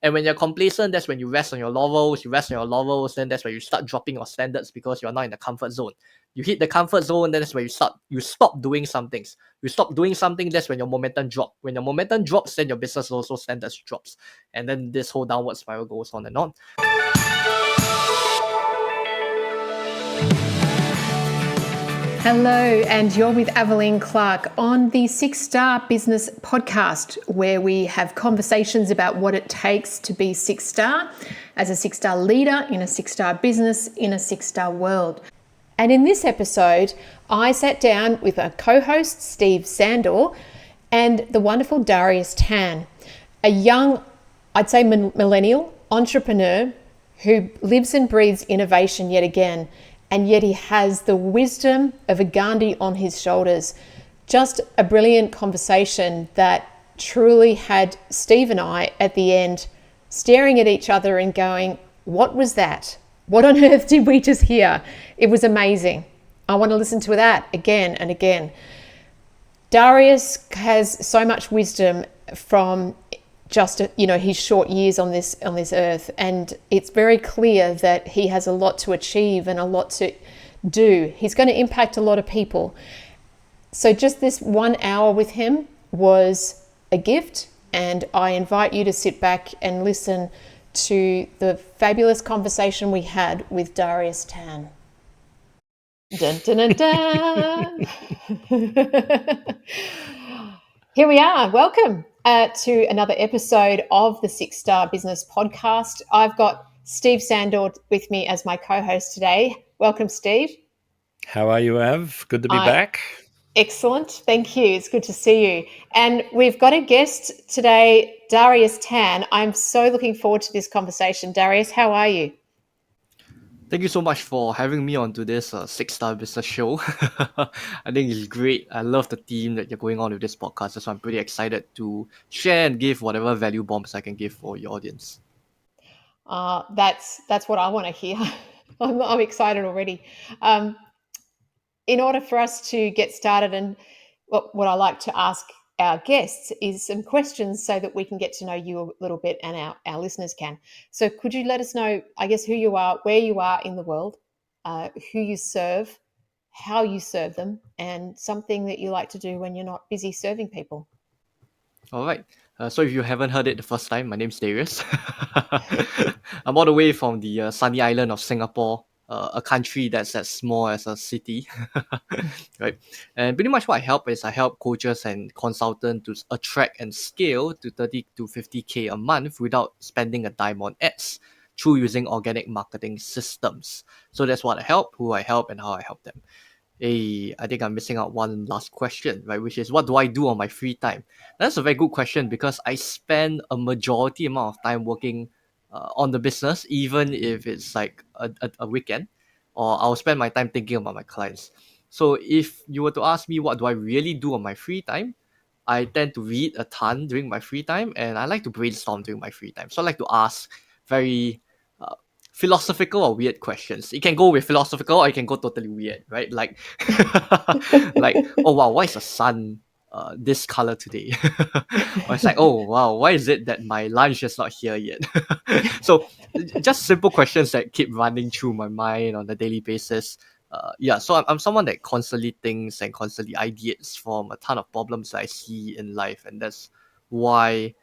And when you're complacent, that's when you rest on your laurels. Then that's when you start dropping your standards because you're not in the comfort zone. You hit the comfort zone, then that's where you stop doing some things. You stop doing something, that's when your momentum drops. When your momentum drops, then your business also standards drops. And then this whole downward spiral goes on and on. Hello, and you're with Aveline Clark on the 6-Star Business Podcast, where we have conversations about what it takes to be 6-star as a 6-star leader in a 6-star business in a 6-star world. And in this episode, I sat down with a co-host, Steve Sandor, and the wonderful Darius Tan, a young, I'd say millennial entrepreneur who lives and breathes innovation yet again. And yet he has the wisdom of a Gandhi on his shoulders. Just a brilliant conversation that truly had Steve and I at the end staring at each other and going, what was that? What on earth did we just hear? It was amazing. I want to listen to that again and again. Darius has so much wisdom from just his short years on this earth, and it's very clear that he has a lot to achieve and a lot to do. He's going to impact a lot of people. So just this 1 hour with him was a gift, and I invite you to sit back and listen to the fabulous conversation we had with Darius Tan. Dun, dun, dun, dun. Here we are. Welcome to another episode of the 6-Star Business Podcast. I've got Steve Sandor with me as my co-host today. Welcome, Steve. How are you, Av? Good to be back. Excellent. Thank you. It's good to see you. And we've got a guest today, Darius Tan. I'm so looking forward to this conversation. Darius, how are you? Thank you so much for having me onto this 6-Star Business Show. I think it's great. I love the theme that you're going on with this podcast. So I'm pretty excited to share and give whatever value bombs I can give for your audience. That's what I want to hear. I'm excited already. In order for us to get started, and what I like to ask our guests is some questions so that we can get to know you a little bit and our listeners can. So could you let us know, I guess, who you are, where you are in the world, who you serve, how you serve them, and something that you like to do when you're not busy serving people? All right. So if you haven't heard it the first time, my name's Darius. I'm all the way from the sunny island of Singapore, a country that's as small as a city, right? And pretty much what I help coaches and consultants to attract and scale to 30 to 50K a month without spending a dime on ads through using organic marketing systems. So that's what I help, who I help, and how I help them. I think I'm missing out one last question, right? Which is, what do I do on my free time? That's a very good question because I spend a majority amount of time working on the business, even if it's like a weekend, or I'll spend my time thinking about my clients. So if you were to ask me what do I really do on my free time, I tend to read a ton during my free time, and I like to brainstorm during my free time. So I like to ask very philosophical or weird questions. It can go with philosophical or it can go totally weird, right? Like, oh wow, why is the sun this color today? Or it's like, oh wow, why is it that my lunch is not here yet? So just simple questions that keep running through my mind on a daily basis. So I'm someone that constantly thinks and constantly ideates from a ton of problems that I see in life, and that's why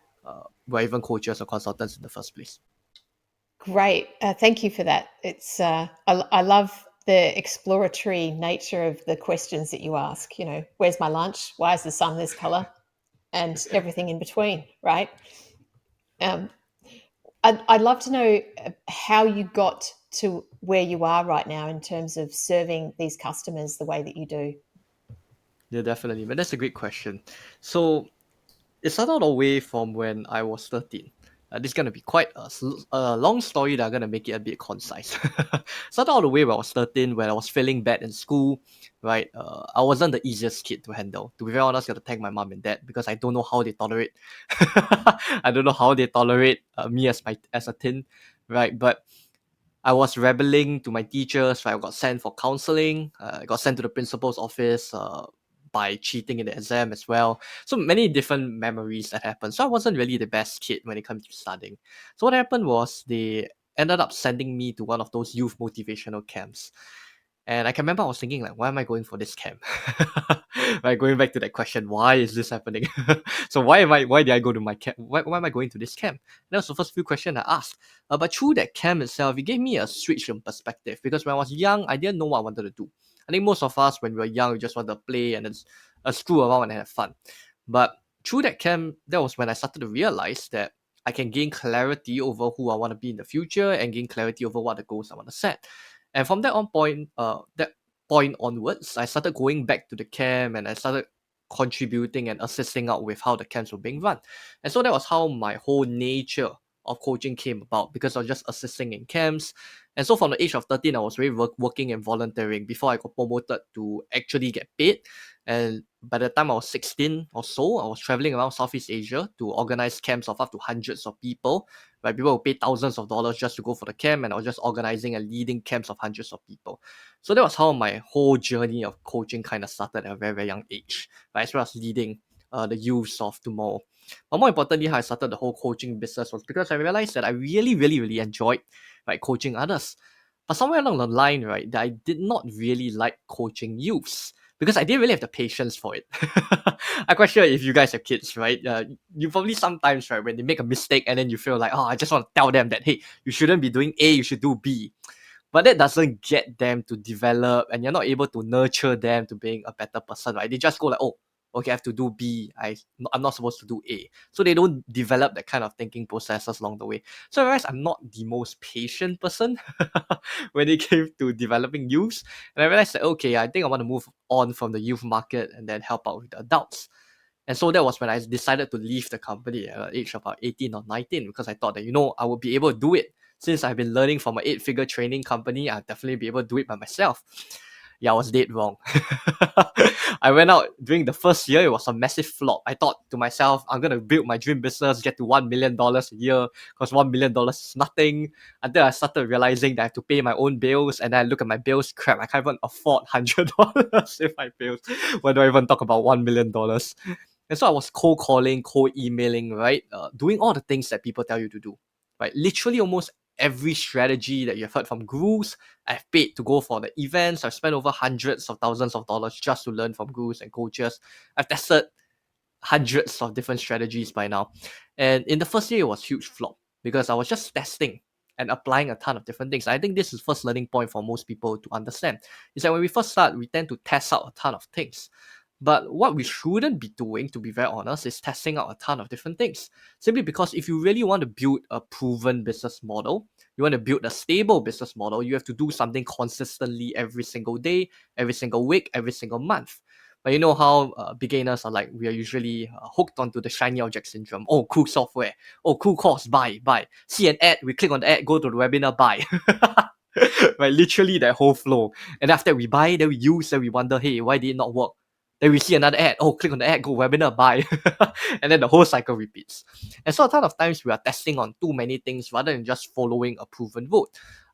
we're even coaches or consultants in the first place. Great. Thank you for that. It's I love the exploratory nature of the questions that you ask. Where's my lunch? Why is the sun this color? And everything in between, right? I'd love to know how you got to where you are right now in terms of serving these customers the way that you do. Yeah, definitely. But that's a great question. So it started all the way from when I was 13. This is going to be quite a long story that I'm going to make it a bit concise. Started all the way when I was 13, when I was feeling bad in school, right? I wasn't the easiest kid to handle. To be very honest, I got to thank my mom and dad because I don't know how they tolerate. I don't know how they tolerate me as a teen, right? But I was rebelling to my teachers. Right? I got sent for counseling. I got sent to the principal's office. by cheating in the exam as well. So many different memories that happened. So I wasn't really the best kid when it comes to studying. So what happened was they ended up sending me to one of those youth motivational camps. And I can remember I was thinking, like, why am I going for this camp? Right, going back to that question, why is this happening? So why did I go to my camp? Why am I going to this camp? That was the first few questions I asked. But through that camp itself, it gave me a switch in perspective, because when I was young, I didn't know what I wanted to do. I think most of us, when we were young, we just want to play and then screw around and have fun. But through that camp, that was when I started to realize that I can gain clarity over who I want to be in the future and gain clarity over what the goals I want to set. And from that point onwards, I started going back to the camp and I started contributing and assisting out with how the camps were being run. And so that was how my whole nature of coaching came about, because I was just assisting in camps. And so from the age of 13, I was really working and volunteering before I got promoted to actually get paid. And by the time I was 16 or so, I was traveling around Southeast Asia to organize camps of up to hundreds of people. Right, people would pay thousands of dollars just to go for the camp, and I was just organizing and leading camps of hundreds of people. So that was how my whole journey of coaching kind of started at a very, very young age, right? As well as leading the youths of tomorrow. But more importantly, how I started the whole coaching business was because I realized that I really, really, really enjoyed, right, coaching others. But somewhere along the line, right, that I did not really like coaching youths, because I didn't really have the patience for it. I'm quite sure if you guys have kids, right, you probably sometimes, right, when they make a mistake and then you feel like, oh, I just want to tell them that, hey, you shouldn't be doing A, you should do B. But that doesn't get them to develop, and you're not able to nurture them to being a better person, right? They just go like, oh, okay, I have to do B. I'm not supposed to do A. So they don't develop that kind of thinking processes along the way. So I realized I'm not the most patient person when it came to developing youths. And I realized that, okay, I think I want to move on from the youth market and then help out with the adults. And so that was when I decided to leave the company at the age of about 18 or 19, because I thought that, I would be able to do it. Since I've been learning from an 8-figure training company, I'll definitely be able to do it by myself. Yeah, I was dead wrong. I went out during the first year, it was a massive flop. I thought to myself, I'm going to build my dream business, get to $1 million a year, because $1 million is nothing. Until I started realizing that I have to pay my own bills, and then I look at my bills, crap, I can't even afford $100 if I bills. Why do I even talk about $1 million? And so I was cold calling, cold emailing, right? Doing all the things that people tell you to do, right? Literally almost every strategy that you've heard from gurus, I've paid to go for the events. I've spent over hundreds of thousands of dollars just to learn from gurus and coaches. I've tested hundreds of different strategies by now. And in the first year, it was a huge flop because I was just testing and applying a ton of different things. I think this is the first learning point for most people to understand. Is that when we first start, we tend to test out a ton of things. But what we shouldn't be doing, to be very honest, is testing out a ton of different things. Simply because if you really want to build a proven business model, you want to build a stable business model, you have to do something consistently every single day, every single week, every single month. But you know how beginners are like, we are usually hooked onto the shiny object syndrome. Oh, cool software. Oh, cool course. Buy. See an ad, we click on the ad, go to the webinar, buy. Right, literally that whole flow. And after we buy, then we use, then we wonder, hey, why did it not work? Then we see another ad. Oh, click on the ad, go webinar, buy. And then the whole cycle repeats. And so a ton of times we are testing on too many things rather than just following a proven route.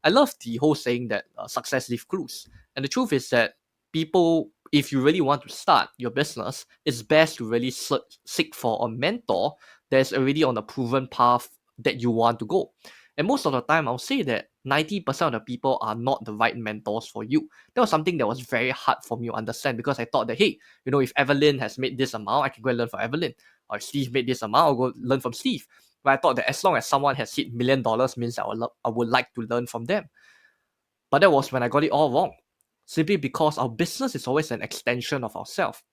I love the whole saying that success leaves clues. And the truth is that people, if you really want to start your business, it's best to really seek for a mentor that's already on a proven path that you want to go. And most of the time, I'll say that 90% of the people are not the right mentors for you. That was something that was very hard for me to understand, because I thought that, hey, if Evelyn has made this amount, I can go and learn from Evelyn. Or if Steve made this amount, I'll go learn from Steve. But I thought that as long as someone has hit $1 million means I would like to learn from them. But that was when I got it all wrong. Simply because our business is always an extension of ourselves.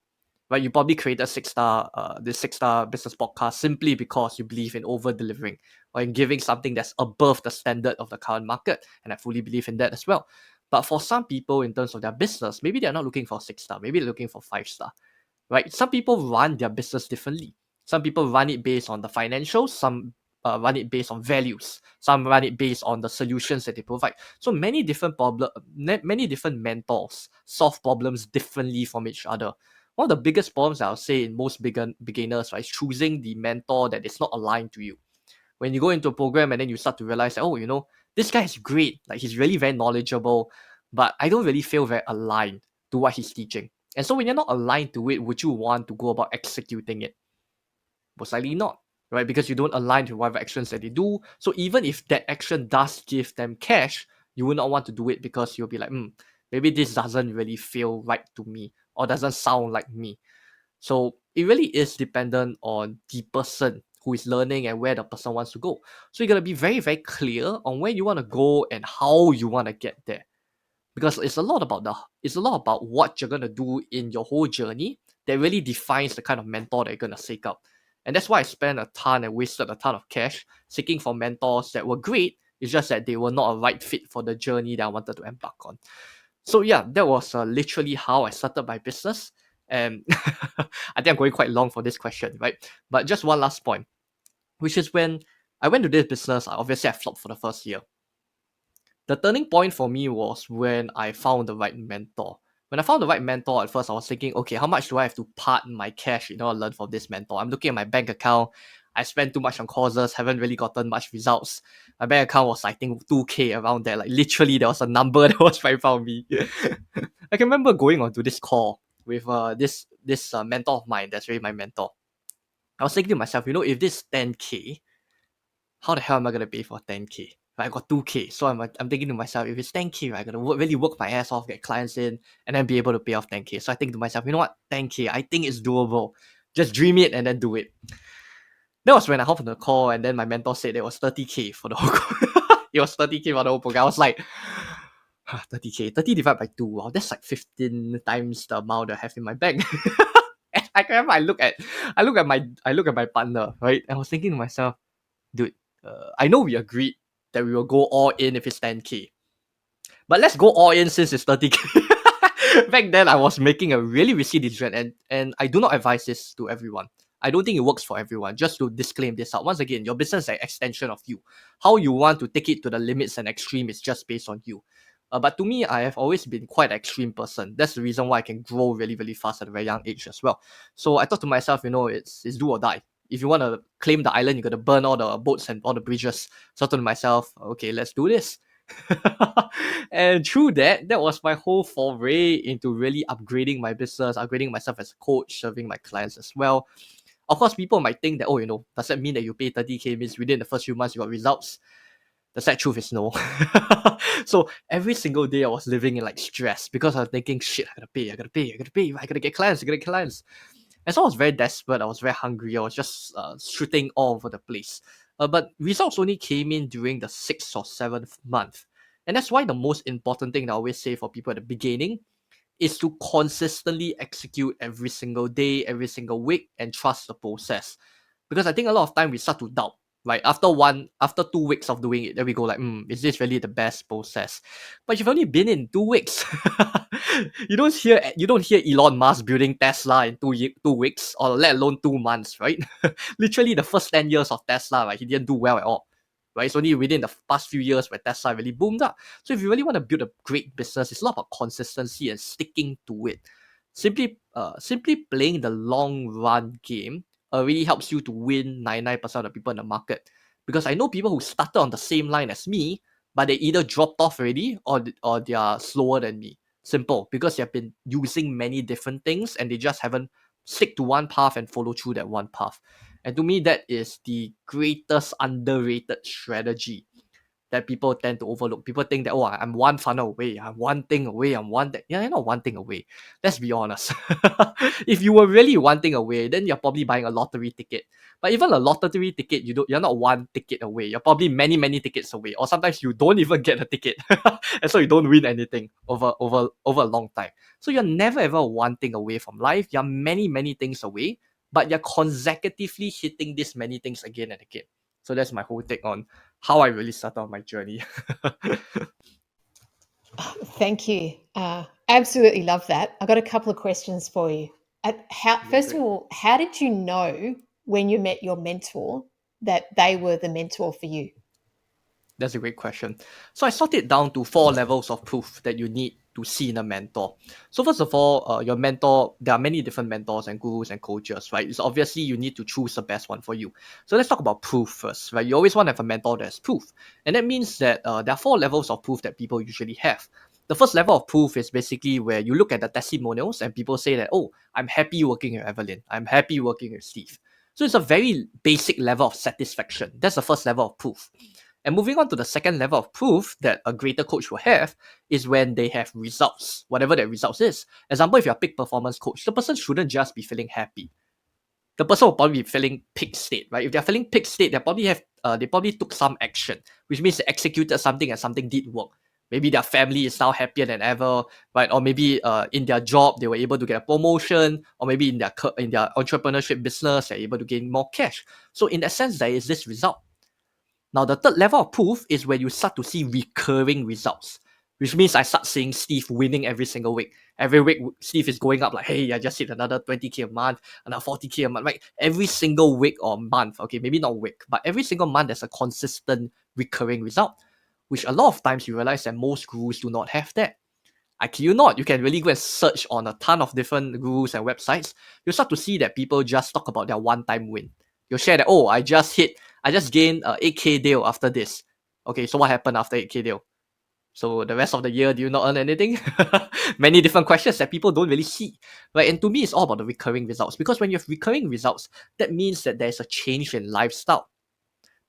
Right? You probably created this 6-star business podcast simply because you believe in over delivering or in giving something that's above the standard of the current market. And I fully believe in that as well. But for some people, in terms of their business, maybe they're not looking for 6-star, maybe they're looking for 5-star. Right? Some people run their business differently. Some people run it based on the financials, some run it based on values, some run it based on the solutions that they provide. So many different mentors solve problems differently from each other. One of the biggest problems I'll say in most beginners, right, is choosing the mentor that is not aligned to you. When you go into a program and then you start to realize, oh, this guy is great, like he's really very knowledgeable, but I don't really feel very aligned to what he's teaching. And so when you're not aligned to it, would you want to go about executing it? Most likely not, right? Because you don't align to whatever actions that they do. So even if that action does give them cash, you will not want to do it because you'll be like, maybe this doesn't really feel right to me or doesn't sound like me. So it really is dependent on the person who is learning and where the person wants to go. So you gotta be very, very clear on where you want to go and how you want to get there. Because it's a lot about what you're gonna do in your whole journey that really defines the kind of mentor that you're gonna seek out. And that's why I spent a ton and wasted a ton of cash seeking for mentors that were great. It's just that they were not a right fit for the journey that I wanted to embark on. So yeah, that was literally how I started my business. And I think I'm going quite long for this question, right? But just one last point, which is when I went to this business, obviously I flopped for the first year. The turning point for me was when I found the right mentor. When I found the right mentor, at first I was thinking, okay, how much do I have to part my cash in order to learn from this mentor? I'm looking at my bank account. I spent too much on courses, haven't really gotten much results. My bank account was, I think, 2K around there. Like literally, there was a number that was right in front of me. I can remember going onto this call with this mentor of mine that's really my mentor. I was thinking to myself, if this 10K, how the hell am I gonna pay for 10K? Right, I got 2K, so I'm thinking to myself, if it's 10K, right, I gotta really work my ass off, get clients in, and then be able to pay off 10K. So I think to myself, you know what, 10K, I think it's doable. Just dream it and then do it. That was when I hopped on the call, and then my mentor said it was 30K for the whole. It was 30K for the whole program. I was like, 30K, 30 divided by 2. Wow, that's like 15 times the amount I have in my bank. And I remember I look at my partner, right? And I was thinking to myself, dude, I know we agreed that we will go all in if it's 10K. But let's go all in since it's 30K. Back then, I was making a really risky decision, and I do not advise this to everyone. I don't think it works for everyone. Just to disclaim this out. Once again, your business is an extension of you. How you want to take it to the limits and extreme is just based on you. But to me, I have always been quite an extreme person. That's the reason why I can grow really, really fast at a very young age as well. So I thought to myself, it's do or die. If you want to claim the island, you got to burn all the boats and all the bridges. So I thought to myself, okay, let's do this. And through that was my whole foray into really upgrading my business, upgrading myself as a coach, serving my clients as well. Of course, people might think that, does that mean that you pay 30K means within the first few months you got results? The sad truth is no. So every single day I was living in like stress because I was thinking, shit, I gotta pay, I gotta get clients, And so I was very desperate, I was very hungry, I was just shooting all over the place. But results only came in during the 6th or 7th month. And that's why the most important thing that I always say for people at the beginning is to consistently execute every single day, every single week, and trust the process. Because I think a lot of time we start to doubt, right? After 2 weeks of doing it, then we go like, is this really the best process? But you've only been in 2 weeks. You don't hear Elon Musk building Tesla in 2 weeks, or let alone 2 months, right? Literally the first 10 years of Tesla, right? He didn't do well at all. Right? It's only within the past few years where Tesla really boomed up. So if you really want to build a great business, it's a lot about consistency and sticking to it. Simply playing the long run game really helps you to win 99% of the people in the market. Because I know people who started on the same line as me, but they either dropped off already or they are slower than me. Simple, because they have been using many different things and they just haven't stick to one path and follow through that one path. And to me, that is the greatest underrated strategy that people tend to overlook. People think that, I'm one funnel away, I'm one thing away, Yeah, you're not one thing away. Let's be honest. If you were really one thing away, then you're probably buying a lottery ticket. But even a lottery ticket, you're not one ticket away. You're probably many, many tickets away. Or sometimes you don't even get a ticket. And so you don't win anything over a long time. So you're never ever one thing away from life. You're many, many things away, but you're consecutively hitting these many things again and again. So that's my whole take on how I really started on my journey. Thank you. Absolutely love that. I've got a couple of questions for you. First of all, how did you know when you met your mentor that they were the mentor for you? That's a great question. So I sort it down to 4 levels of proof that you need to see in a mentor. So first of all, your mentor, there are many different mentors and gurus and coaches, right? So obviously you need to choose the best one for you. So let's talk about proof first, right? You always want to have a mentor that's proof. And that means that there are 4 levels of proof that people usually have. The first level of proof is basically where you look at the testimonials and people say that, oh, I'm happy working with Evelyn. I'm happy working with Steve. So it's a very basic level of satisfaction. That's the first level of proof. And moving on to the second level of proof that a greater coach will have is when they have results, whatever that results is. Example, if you're a peak performance coach, the person shouldn't just be feeling happy. The person will probably be feeling peak state, right? If they're feeling peak state, they probably took some action, which means they executed something and something did work. Maybe their family is now happier than ever, right? Or maybe in their job they were able to get a promotion, or maybe in their entrepreneurship business they're able to gain more cash. So in that sense, there is this result. Now, the third level of proof is when you start to see recurring results, which means I start seeing Steve winning every single week. Every week, Steve is going up like, hey, I just hit another 20K a month, another 40K a month, right? Every single week or month, okay, maybe not week, but every single month there's a consistent recurring result, which a lot of times you realize that most gurus do not have that. I kid you not, you can really go and search on a ton of different gurus and websites. You'll start to see that people just talk about their one-time win. You'll share that, oh, I just gained a 8K deal after this. Okay, so what happened after 8K deal? So the rest of the year, do you not earn anything? Many different questions that people don't really see, right? And to me, it's all about the recurring results, because when you have recurring results, that means that there's a change in lifestyle.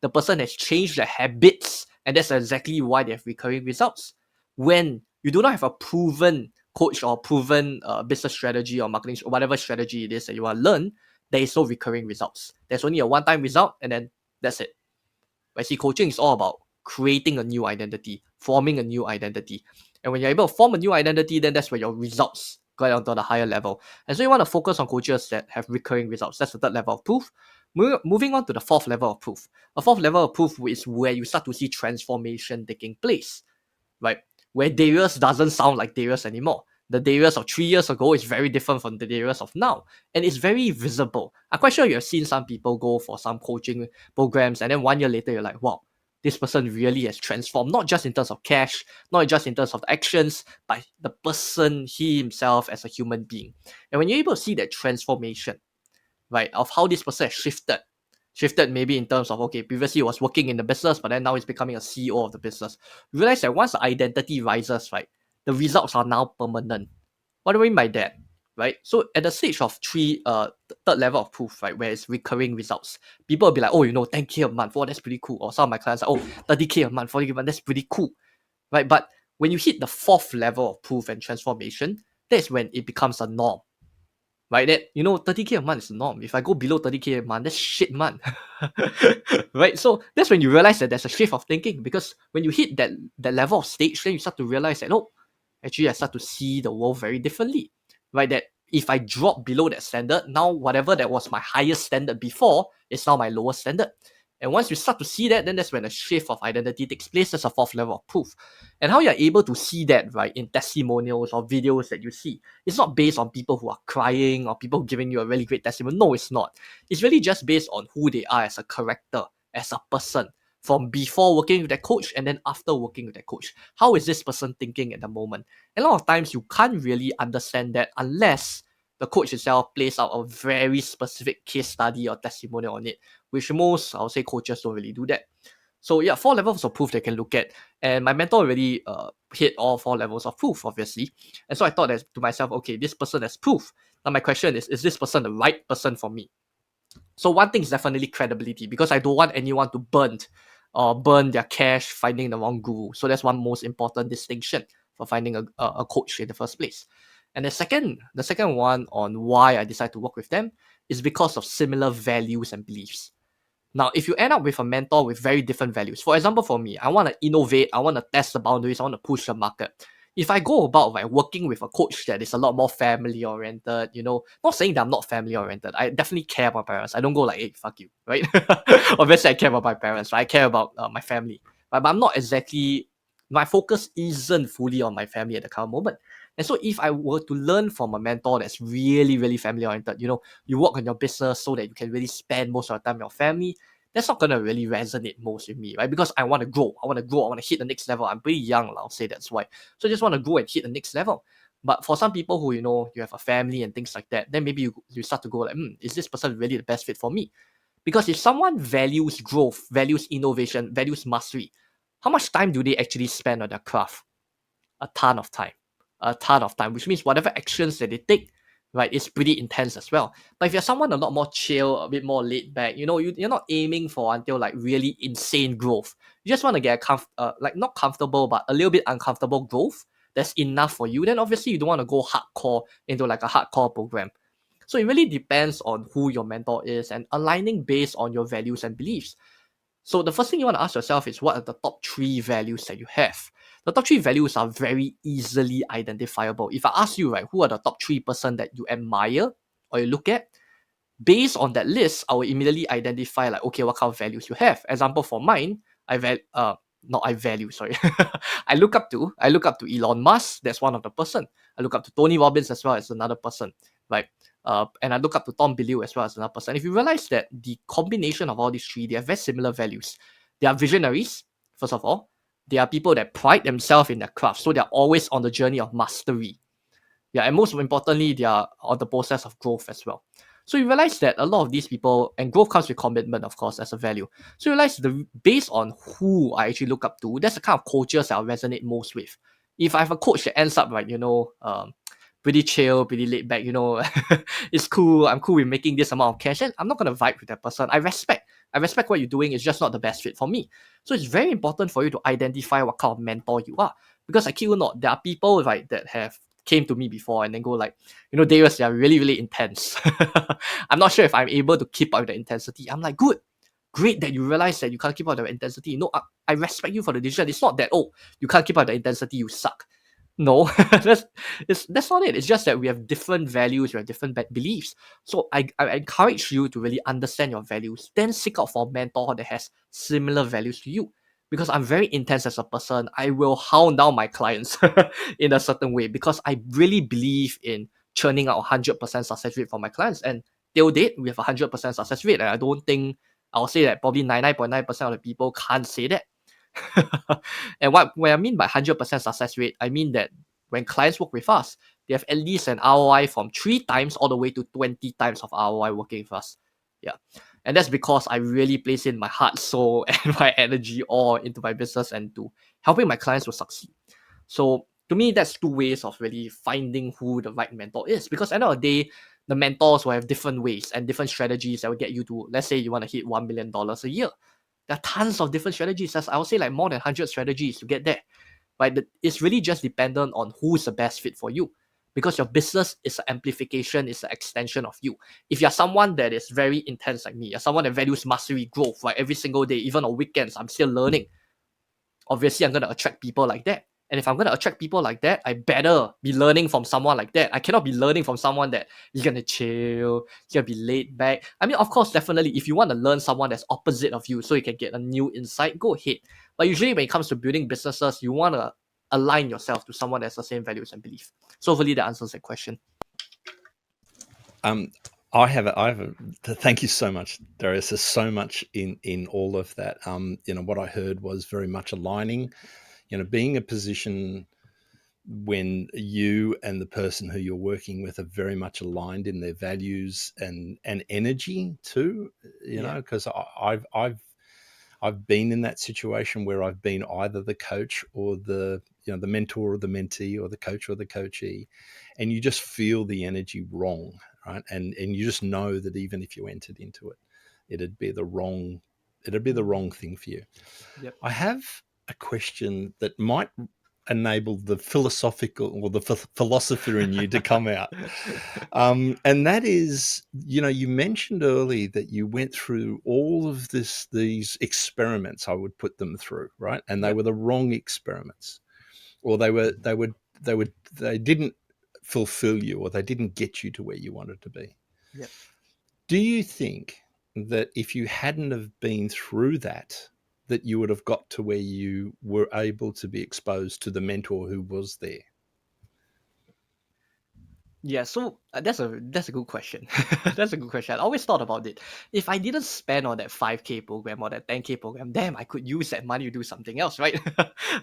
The person has changed their habits, and that's exactly why they have recurring results. When you do not have a proven coach or proven business strategy or marketing, whatever strategy it is that you want to learn, there is no recurring results. There's only a one-time result, and then that's it. But see, coaching is all about creating a new identity, forming a new identity. And when you're able to form a new identity, then that's where your results go on to the higher level. And so you want to focus on coaches that have recurring results. That's the third level of proof. Moving on to the fourth level of proof. A fourth level of proof is where you start to see transformation taking place, right? Where Darius doesn't sound like Darius anymore. The Darius of 3 years ago is very different from the Darius of now. And it's very visible. I'm quite sure you have seen some people go for some coaching programs, and then 1 year later, you're like, wow, this person really has transformed, not just in terms of cash, not just in terms of the actions, but the person, he himself as a human being. And when you're able to see that transformation, right, of how this person has shifted maybe in terms of, okay, previously he was working in the business, but then now he's becoming a CEO of the business. You realize that once the identity rises, right, the results are now permanent. What do I mean by that? Right? So at the stage of third level of proof, right, where it's recurring results, people will be like, oh, 10K a month, oh, that's pretty cool. Or some of my clients are, oh, 30K a month, 40K a month, that's pretty cool. Right? But when you hit the fourth level of proof and transformation, that's when it becomes a norm. Right? That 30K a month is the norm. If I go below 30K a month, that's shit month. Right? So that's when you realize that there's a shift of thinking, because when you hit that level of stage, then you start to realize that, oh, actually I start to see the world very differently. Right? That if I drop below that standard, now whatever that was my highest standard before is now my lowest standard. And once you start to see that, then that's when a shift of identity takes place. That's a fourth level of proof. And how you're able to see that, right, in testimonials or videos that you see, it's not based on people who are crying or people giving you a really great testimony. No, it's not. It's really just based on who they are as a character, as a person, from before working with that coach and then after working with that coach. How is this person thinking at the moment? And a lot of times you can't really understand that unless the coach itself plays out a very specific case study or testimonial on it, which most, I'll say, coaches don't really do that. So yeah, 4 levels of proof they can look at. And my mentor already hit all 4 levels of proof, obviously. And so I thought to myself, okay, this person has proof. Now my question is this person the right person for me? So one thing is definitely credibility, because I don't want anyone to burn their cash finding the wrong guru. So that's one most important distinction for finding a coach in the first place. And the second one on why I decided to work with them is because of similar values and beliefs. Now, if you end up with a mentor with very different values, for example, for me, I want to innovate, I want to test the boundaries, I want to push the market. If I go about working with a coach that is a lot more family oriented, not saying that I'm not family oriented, I definitely care about parents. I don't go like, hey, fuck you, right? Obviously, I care about my parents, right? I care about my family, right? But I'm not exactly, my focus isn't fully on my family at the current moment. And so if I were to learn from a mentor that's really, really family oriented, you work on your business so that you can really spend most of the time with your family, that's not going to really resonate most with me, right? Because I want to grow. I want to hit the next level. I'm pretty young, I'll say that's why. So I just want to grow and hit the next level. But for some people who, you have a family and things like that, then maybe you start to go like, is this person really the best fit for me? Because if someone values growth, values innovation, values mastery, how much time do they actually spend on their craft? a ton of time. A ton of time, which means whatever actions that they take, right, is pretty intense as well. But if you're someone a lot more chill, a bit more laid back, you're not aiming for until like really insane growth. You just want to get like not comfortable, but a little bit uncomfortable growth that's enough for you. Then obviously you don't want to go hardcore into like a hardcore program. So it really depends on who your mentor is and aligning based on your values and beliefs. So the first thing you want to ask yourself is, what are the top 3 values that you have? The top 3 values are very easily identifiable. If I ask you, right, who are the top 3 person that you admire or you look at, based on that list, I will immediately identify like, okay, what kind of values you have. Example for mine, I value, sorry. I look up to Elon Musk, that's one of the person. I look up to Tony Robbins as well as another person, right? And I look up to Tom Bilyeu as well as another person. If you realize that the combination of all these 3, they have very similar values. They are visionaries, first of all. They are people that pride themselves in their craft, so they're always on the journey of mastery. Yeah, and most importantly, they are on the process of growth as well. So you realize that a lot of these people, and growth comes with commitment, of course, as a value. So you realize based on who I actually look up to, that's the kind of coaches that I resonate most with. If I have a coach that ends up, right, pretty chill, pretty laid back, it's cool, I'm cool with making this amount of cash, then I'm not gonna vibe with that person. I respect what you're doing, it's just not the best fit for me. So it's very important for you to identify what kind of mentor you are. Because I kid you not, there are people, right, that have came to me before and then go like, Darius, they are really, really intense. I'm not sure if I'm able to keep up with the intensity. I'm like, good, great that you realize that you can't keep up the intensity. I respect you for the decision. It's not that, oh, you can't keep up the intensity, you suck. No, that's not it. It's just that we have different values, we have different beliefs. So I encourage you to really understand your values, then seek out for a mentor that has similar values to you. Because I'm very intense as a person, I will hound down my clients in a certain way because I really believe in churning out 100% success rate for my clients. And till date, we have 100% success rate. And I don't think, I'll say that probably 99.9% of the people can't say that. And when I mean by 100% success rate, I mean that when clients work with us, they have at least an ROI from 3 times all the way to 20 times of ROI working with us. Yeah. And that's because I really place in my heart, soul, and my energy all into my business and to helping my clients to succeed. So to me, that's 2 ways of really finding who the right mentor is. Because at the end of the day, the mentors will have different ways and different strategies that will get you to, let's say you want to hit $1 million a year. There are tons of different strategies. I would say like more than 100 strategies to get there. Right? It's really just dependent on who's the best fit for you. Because your business is an amplification, it's an extension of you. If you're someone that is very intense like me, you're someone that values mastery, growth, right? Every single day, even on weekends, I'm still learning. Obviously, I'm going to attract people like that. And if I'm going to attract people like that, I better be learning from someone like that. I cannot be learning from someone that is going to chill, he's going to be laid back. I mean, of course, definitely, if you want to learn someone that's opposite of you so you can get a new insight, go ahead. But usually when it comes to building businesses, you want to align yourself to someone that's the same values and belief. So hopefully that answers that question. Thank you so much, Darius. There's so much in all of that. What I heard was very much aligning, being a position when you and the person who you're working with are very much aligned in their values and energy too, because I've been in that situation where I've been either the coach or the mentor or the mentee or the coach or the coachee, and you just feel the energy wrong, right? And you just know that even if you entered into it, it'd be the wrong thing for you. Yep. I have a question that might enable the philosophical or the philosopher in you to come out. And that is, you mentioned early that you went through all of these experiments, I would put them through, right? And they were the wrong experiments, or they didn't fulfill you, or they didn't get you to where you wanted to be. Yep. Do you think that if you hadn't have been through that you would have got to where you were able to be exposed to the mentor who was there? Yeah, so that's a good question. That's a good question. I always thought about it. If I didn't spend on that 5K program or that 10K program, damn, I could use that money to do something else, right?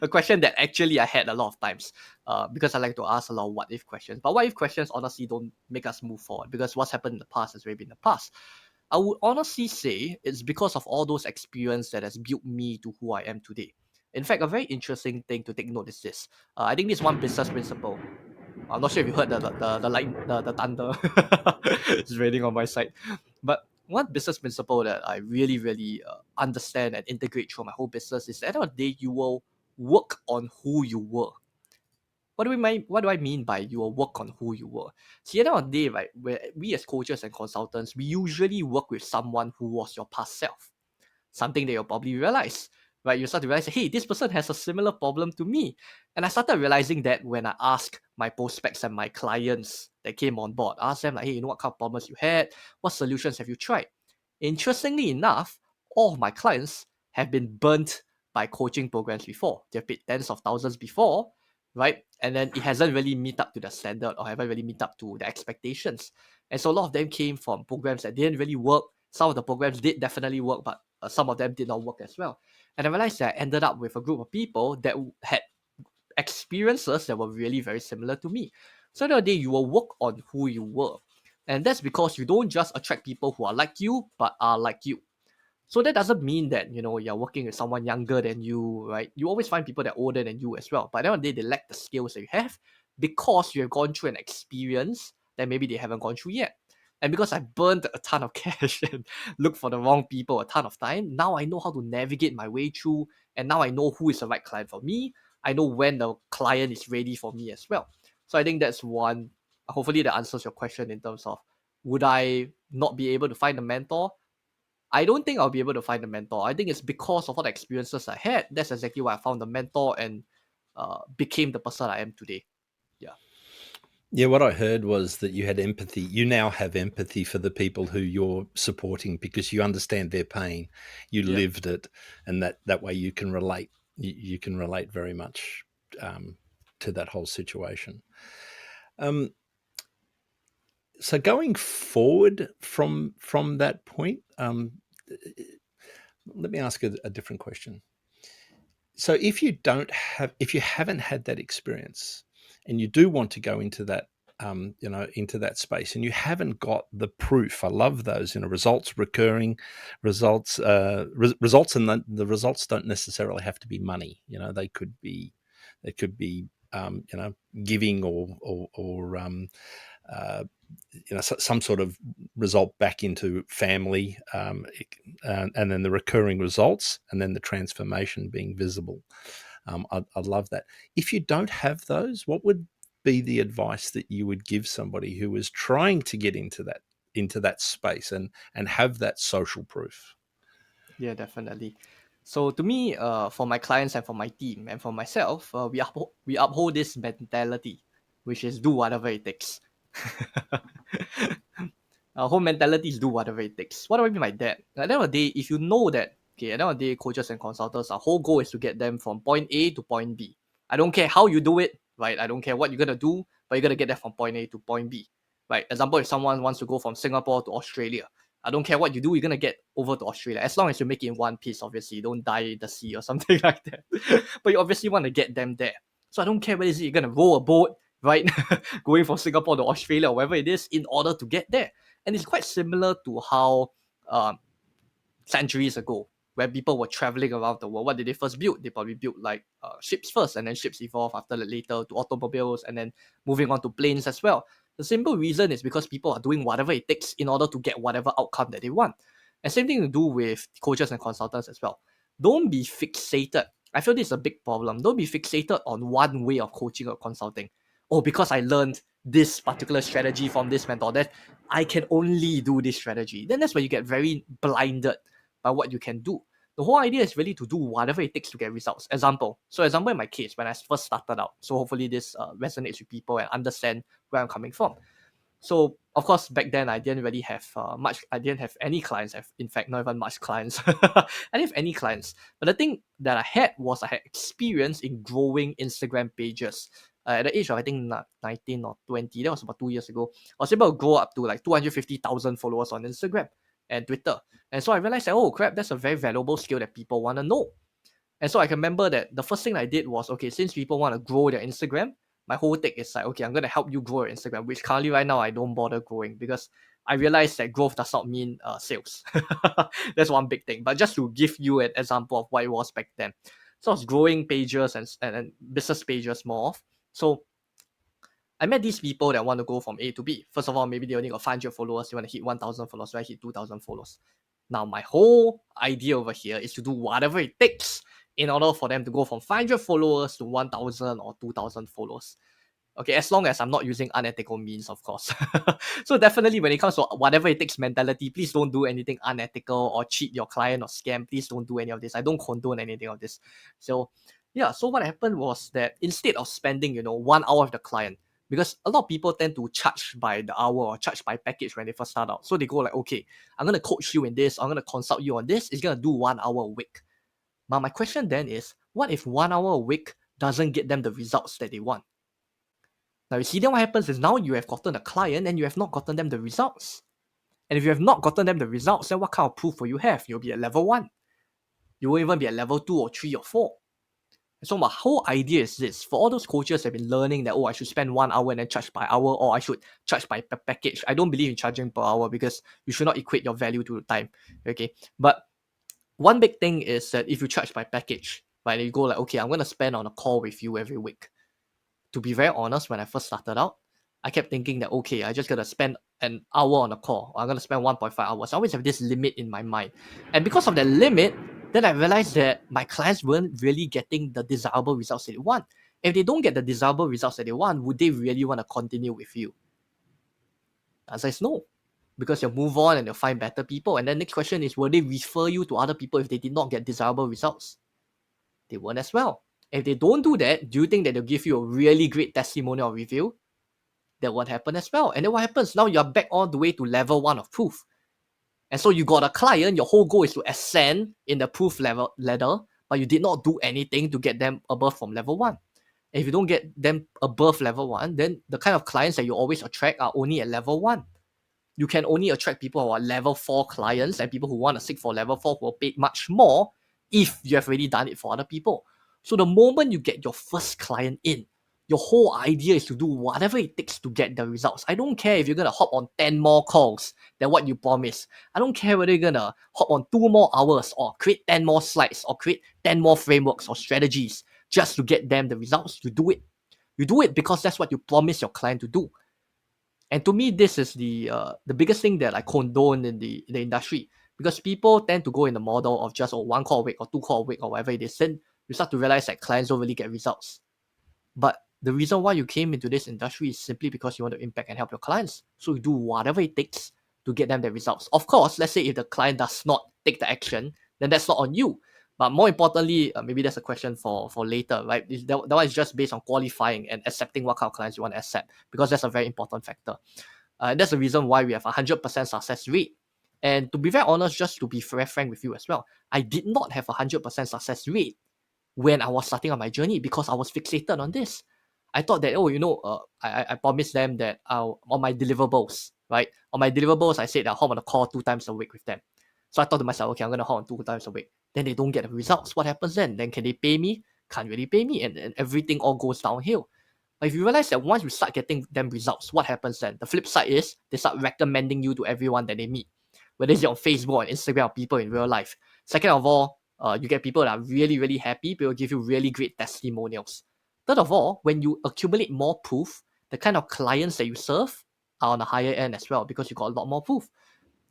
A question that actually I had a lot of times, because I like to ask a lot of what if questions. But what if questions honestly don't make us move forward, because what's happened in the past has already been in the past. I would honestly say it's because of all those experiences that has built me to who I am today. In fact, a very interesting thing to take note is this. I think this one business principle. I'm not sure if you heard the thunder. It's raining on my side. But one business principle that I really understand and integrate through my whole business is at the end of the day, you will work on who you were. What do we mean? What do I mean by you will work on who you were? See, at the end of the day, right, where we as coaches and consultants, we usually work with someone who was your past self. Something that you'll probably realize, right? You start to realize, hey, this person has a similar problem to me. And I started realizing that when I asked my prospects and my clients that came on board, ask them like, hey, you know what kind of problems you had? What solutions have you tried? Interestingly enough, all of my clients have been burnt by coaching programs before. They've paid tens of thousands before, right? And then it hasn't really meet up to the standard or haven't really meet up to the expectations. And so a lot of them came from programs that didn't really work. Some of the programs did definitely work, but some of them did not work as well. And I realized that I ended up with a group of people that had experiences that were really very similar to me. So at the end of the day, you will work on who you were. And that's because you don't just attract people who are like you, but are like you. So that doesn't mean that, you're working with someone younger than you, right? You always find people that are older than you as well. But at the end of the day, they lack the skills that you have because you have gone through an experience that maybe they haven't gone through yet. And because I burned a ton of cash and looked for the wrong people a ton of time, now I know how to navigate my way through. And now I know who is the right client for me. I know when the client is ready for me as well. So I think that's one. Hopefully that answers your question in terms of would I not be able to find a mentor? I don't think I'll be able to find a mentor. I think it's because of all the experiences I had. That's exactly why I found a mentor and became the person I am today. Yeah. Yeah, what I heard was that you had empathy. You now have empathy for the people who you're supporting because you understand their pain. You Yep. lived it, and that way you can relate. You can relate very much to that whole situation. So going forward from that point, let me ask a different question. So if you haven't had that experience, and you do want to go into that, into that space, and you haven't got the proof. I love those, results, recurring results, results, and the results don't necessarily have to be money. They could be, giving or some sort of result back into family, and then the recurring results, and then the transformation being visible. I love that. If you don't have those, what would be the advice that you would give somebody who is trying to get into that space and have that social proof? Yeah, definitely. So to me, for my clients and for my team and for myself, we uphold this mentality, which is do whatever it takes. Our whole mentality is do whatever it takes. What do I mean by that? At the end of the day, if you know that, okay, at the end of the day, coaches and consultants, our whole goal is to get them from point A to point B. I don't care how you do it, right? I don't care what you're gonna do, but you're gonna get that from point A to point B, right? Example, if someone wants to go from Singapore to Australia, I don't care what you do, you're gonna get over to Australia as long as you make it in one piece. Obviously, you don't die in the sea or something like that. But you obviously want to get them there. So I don't care whether you're gonna row a boat, right, going from Singapore to Australia or wherever it is, in order to get there. And it's quite similar to how centuries ago, where people were traveling around the world, what did they first build? They probably built like ships first, and then ships evolved after later to automobiles, and then moving on to planes as well. The simple reason is because people are doing whatever it takes in order to get whatever outcome that they want. And same thing to do with coaches and consultants as well. Don't be fixated. I feel this is a big problem. Don't be fixated on one way of coaching or consulting. Oh, because I learned this particular strategy from this mentor, that I can only do this strategy. Then that's where you get very blinded by what you can do. The whole idea is really to do whatever it takes to get results. Example in my case, when I first started out, so hopefully this resonates with people and understand where I'm coming from. So of course back then I didn't really have much. I didn't have any clients. In fact, not even much clients. I didn't have any clients. But the thing that I had was I had experience in growing Instagram pages. At the age of I think 19 or 20, that was about 2 years ago. I was able to grow up to like 250,000 followers on Instagram and Twitter. And so I realized that, oh crap, that's a very valuable skill that people want to know. And so I can remember that the first thing I did was, okay, since people want to grow their Instagram, my whole take is like, okay, I'm going to help you grow your Instagram, which currently right now I don't bother growing because I realized that growth does not mean sales. That's one big thing. But just to give you an example of what it was back then. So I was growing pages and business pages more. So I met these people that want to go from A to B. First of all, maybe they only got 500 followers. They want to hit 1,000 followers. So I hit 2,000 followers. Now, my whole idea over here is to do whatever it takes in order for them to go from 500 followers to 1,000 or 2,000 followers. Okay, as long as I'm not using unethical means, of course. So definitely when it comes to whatever it takes mentality, please don't do anything unethical or cheat your client or scam. Please don't do any of this. I don't condone anything of this. So yeah, so what happened was that instead of spending, 1 hour with the client, because a lot of people tend to charge by the hour or charge by package when they first start out. So they go like, okay, I'm going to coach you in this. I'm going to consult you on this. It's going to do 1 hour a week. Now, my question then is, what if 1 hour a week doesn't get them the results that they want? Now, you see, then what happens is now you have gotten a client and you have not gotten them the results. And if you have not gotten them the results, then what kind of proof will you have? You'll be at level 1. You won't even be at level 2 or 3 or 4. So my whole idea is this. For all those coaches that have been learning that, I should spend 1 hour and then charge by hour, or I should charge by package. I don't believe in charging per hour because you should not equate your value to the time. Okay. But one big thing is that if you charge by package, right, you go like, okay, I'm going to spend on a call with you every week. To be very honest, when I first started out, I kept thinking that, okay, I just got to spend an hour on a call. Or I'm going to spend 1.5 hours. I always have this limit in my mind. And because of that limit, then I realized that my clients weren't really getting the desirable results that they want. If they don't get the desirable results that they want, would they really want to continue with you? The answer is no. Because you'll move on and you'll find better people. And then next question is, will they refer you to other people if they did not get desirable results? They won't as well. If they don't do that, do you think that they'll give you a really great testimonial or review? That won't happen as well. And then what happens? Now you're back all the way to level 1 of proof. And so you got a client, your whole goal is to ascend in the proof level ladder, but you did not do anything to get them above from level 1. And if you don't get them above level 1, then the kind of clients that you always attract are only at level 1. You can only attract people who are level 4 clients and people who want to seek for level 4 who will pay much more if you have already done it for other people. So the moment you get your first client in, your whole idea is to do whatever it takes to get the results. I don't care if you're going to hop on 10 more calls than what you promised. I don't care whether you're going to hop on 2 more hours or create 10 more slides or create 10 more frameworks or strategies just to get them the results. You do it. You do it because that's what you promise your client to do. And to me, this is the biggest thing that I condone in the industry, because people tend to go in the model of just 1 call a week or 2 call a week or whatever it is. Then you start to realize that clients don't really get results. But the reason why you came into this industry is simply because you want to impact and help your clients. So you do whatever it takes to get them the results. Of course, let's say if the client does not take the action, then that's not on you. But more importantly, maybe that's a question for later, right? That one is just based on qualifying and accepting what kind of clients you want to accept, because that's a very important factor. That's the reason why we have a 100% success rate. And to be very honest, just to be very frank with you as well, I did not have a 100% success rate when I was starting on my journey because I was fixated on this. I thought that, I promised them that on my deliverables, right? On my deliverables, I said I'll hop on a call 2 times a week with them. So I thought to myself, okay, I'm going to hop on 2 times a week. Then they don't get the results. What happens then? Then can they pay me? Can't really pay me. And everything all goes downhill. But if you realize that once you start getting them results, what happens then? The flip side is they start recommending you to everyone that they meet, whether it's on Facebook or Instagram or people in real life. Second of all, you get people that are really, really happy. People give you really great testimonials. Third of all, when you accumulate more proof, the kind of clients that you serve are on a higher end as well because you got a lot more proof.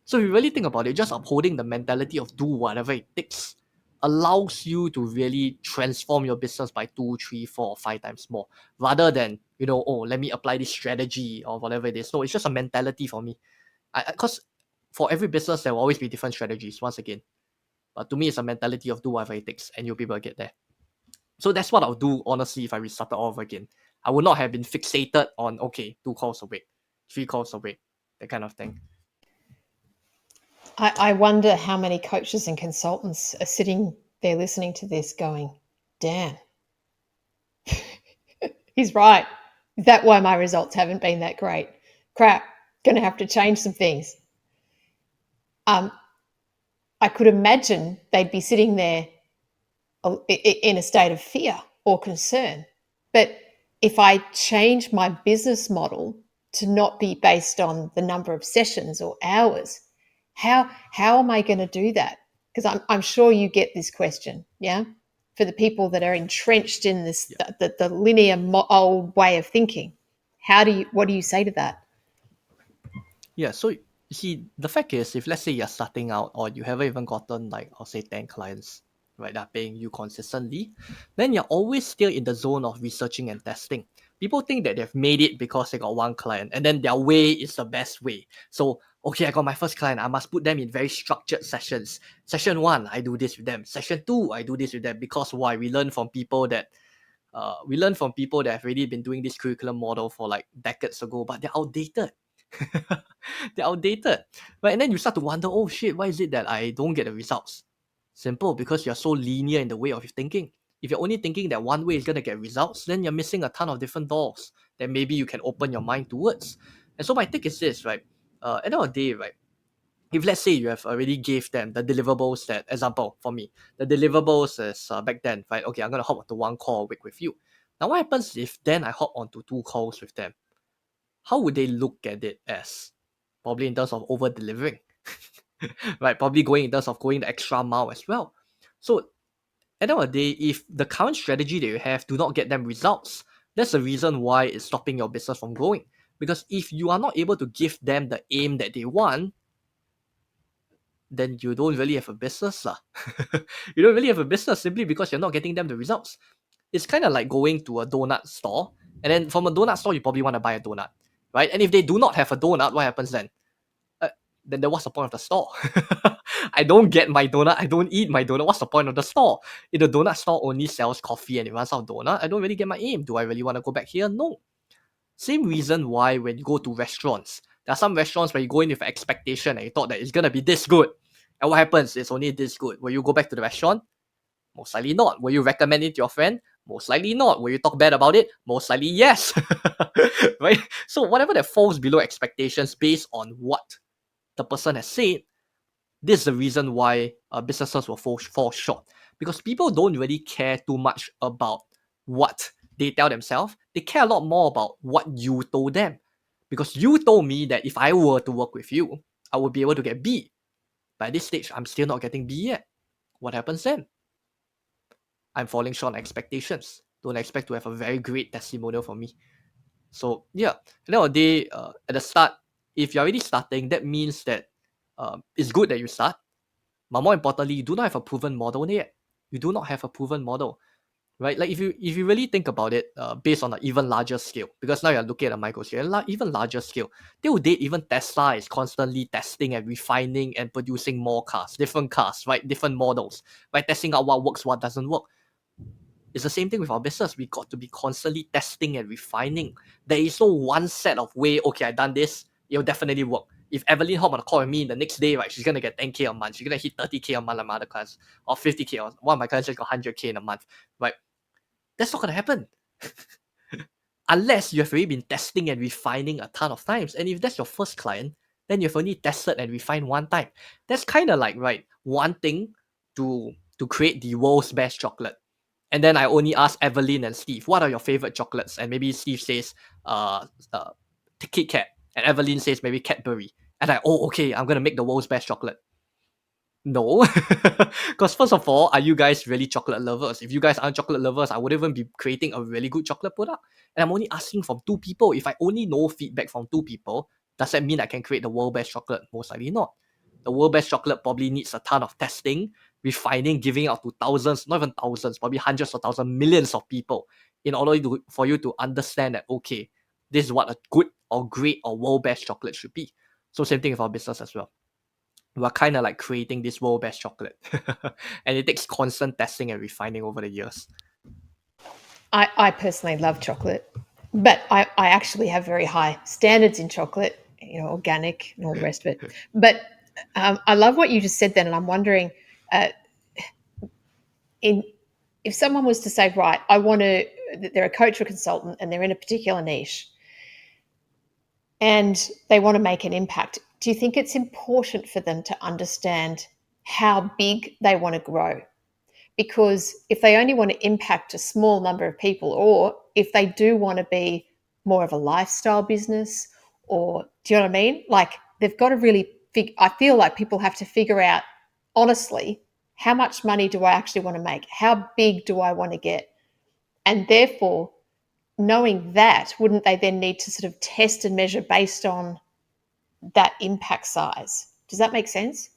So if you really think about it, just upholding the mentality of do whatever it takes allows you to really transform your business by 2, 3, 4, or 5 times more, rather than, let me apply this strategy or whatever it is. No, it's just a mentality for me. Because for every business, there will always be different strategies, once again. But to me, it's a mentality of do whatever it takes and you'll be able to get there. So that's what I'll do, honestly, if I restarted all over again. I would not have been fixated on, okay, 2 calls a week, 3 calls a week, that kind of thing. I wonder how many coaches and consultants are sitting there listening to this going, damn, he's right. Is that why my results haven't been that great? Crap, going to have to change some things. I could imagine they'd be sitting there in a state of fear or concern. But if I change my business model to not be based on the number of sessions or hours, how am I going to do that? Because I'm sure you get this question, yeah? for the people that are entrenched in this the linear old way of thinking? What do you say to that? Yeah, so you see, the fact is, if let's say you're starting out or you haven't even gotten like, I'll say 10 clients, right, that are paying you consistently, then you're always still in the zone of researching and testing. People think that they've made it because they got one client and then their way is the best way. So, okay, I got my first client, I must put them in very structured sessions. Session 1, I do this with them. Session 2, I do this with them. Because why? We learn from people that have already been doing this curriculum model for like decades ago, but they're outdated. They're outdated, right? And then you start to wonder, oh shit, why is it that I don't get the results? Simple, because you're so linear in the way of your thinking. If you're only thinking that one way is going to get results, then you're missing a ton of different doors that maybe you can open your mind towards. And so my take is this, right? At the end of the day, right? If let's say you have already gave them the deliverables that, example, for me, the deliverables is back then, right? Okay, I'm going to hop onto one call a week with you. Now, what happens if then I hop onto 2 calls with them? How would they look at it as? Probably in terms of over delivering, right? Probably going in terms of going the extra mile as well. So at the end of the day, if the current strategy that you have do not get them results, that's the reason why it's stopping your business from growing. Because if you are not able to give them the aim that they want, then you don't really have a business. You don't really have a business simply because you're not getting them the results. It's kind of like going to a donut store, and then from a donut store, you probably want to buy a donut, right? And if they do not have a donut, what happens then? Then what's the point of the store? I don't get my donut. I don't eat my donut. What's the point of the store? If the donut store only sells coffee and it runs out of donut, I don't really get my aim. Do I really want to go back here? No. Same reason why when you go to restaurants, there are some restaurants where you go in with expectation and you thought that it's gonna be this good. And what happens? It's only this good. Will you go back to the restaurant? Most likely not. Will you recommend it to your friend? Most likely not. Will you talk bad about it? Most likely yes. Right? So whatever that falls below expectations based on what the person has said, this is the reason why businesses will fall short. Because people don't really care too much about what they tell themselves. They care a lot more about what you told them. Because you told me that if I were to work with you, I would be able to get B. But at this stage, I'm still not getting B yet. What happens then? I'm falling short on expectations. Don't expect to have a very great testimonial from me. So yeah, at the end of the day, at the start, if you're already starting, that means that it's good that you start. But more importantly, you do not have a proven model yet. You do not have a proven model, right? Like if you really think about it, based on an even larger scale, because now you're looking at a micro scale, even larger scale. Till date, even Tesla is constantly testing and refining and producing more cars, different cars, right? Different models, right? Testing out what works, what doesn't work. It's the same thing with our business. We got to be constantly testing and refining. There is no one set of way, okay, I done this, it'll definitely work. If Evelyn hop on a call with me the next day, right, she's gonna get 10K a month. She's gonna hit 30K a month like my other clients, or 50K. Or one of my clients just got 100K in a month, right? That's not gonna happen. Unless you have already been testing and refining a ton of times. And if that's your first client, then you've only tested and refined one time. That's kind of like, right, wanting to create the world's best chocolate. And then I only ask Evelyn and Steve, what are your favorite chocolates? And maybe Steve says, Kit Kat. And Evelyn says maybe Cadbury. And okay, I'm gonna make the world's best chocolate. No, because first of all, are you guys really chocolate lovers? If you guys aren't chocolate lovers, I wouldn't even be creating a really good chocolate product. And I'm only asking from 2 people. If I only know feedback from 2 people, does that mean I can create the world best chocolate? Most likely not. The world best chocolate probably needs a ton of testing, refining, giving out to thousands, not even thousands, probably hundreds of thousands, millions of people in order for you to understand that, okay, this is what a good or great or world best chocolate should be. So same thing with our business as well. We're kind of like creating this world best chocolate. And it takes constant testing and refining over the years. I personally love chocolate, but I actually have very high standards in chocolate, organic and all the rest of it. But I love what you just said then, and I'm wondering, if someone was to say, right, they're a coach or consultant and they're in a particular niche and they want to make an impact, do you think it's important for them to understand how big they want to grow? Because if they only want to impact a small number of people, or if they do want to be more of a lifestyle business, or do you know what I mean? Like they've got to really I feel like people have to figure out honestly How much money do I actually want to make? How big do I want to get? And therefore, knowing that, wouldn't they then need to sort of test and measure based on that impact size? Does that make sense?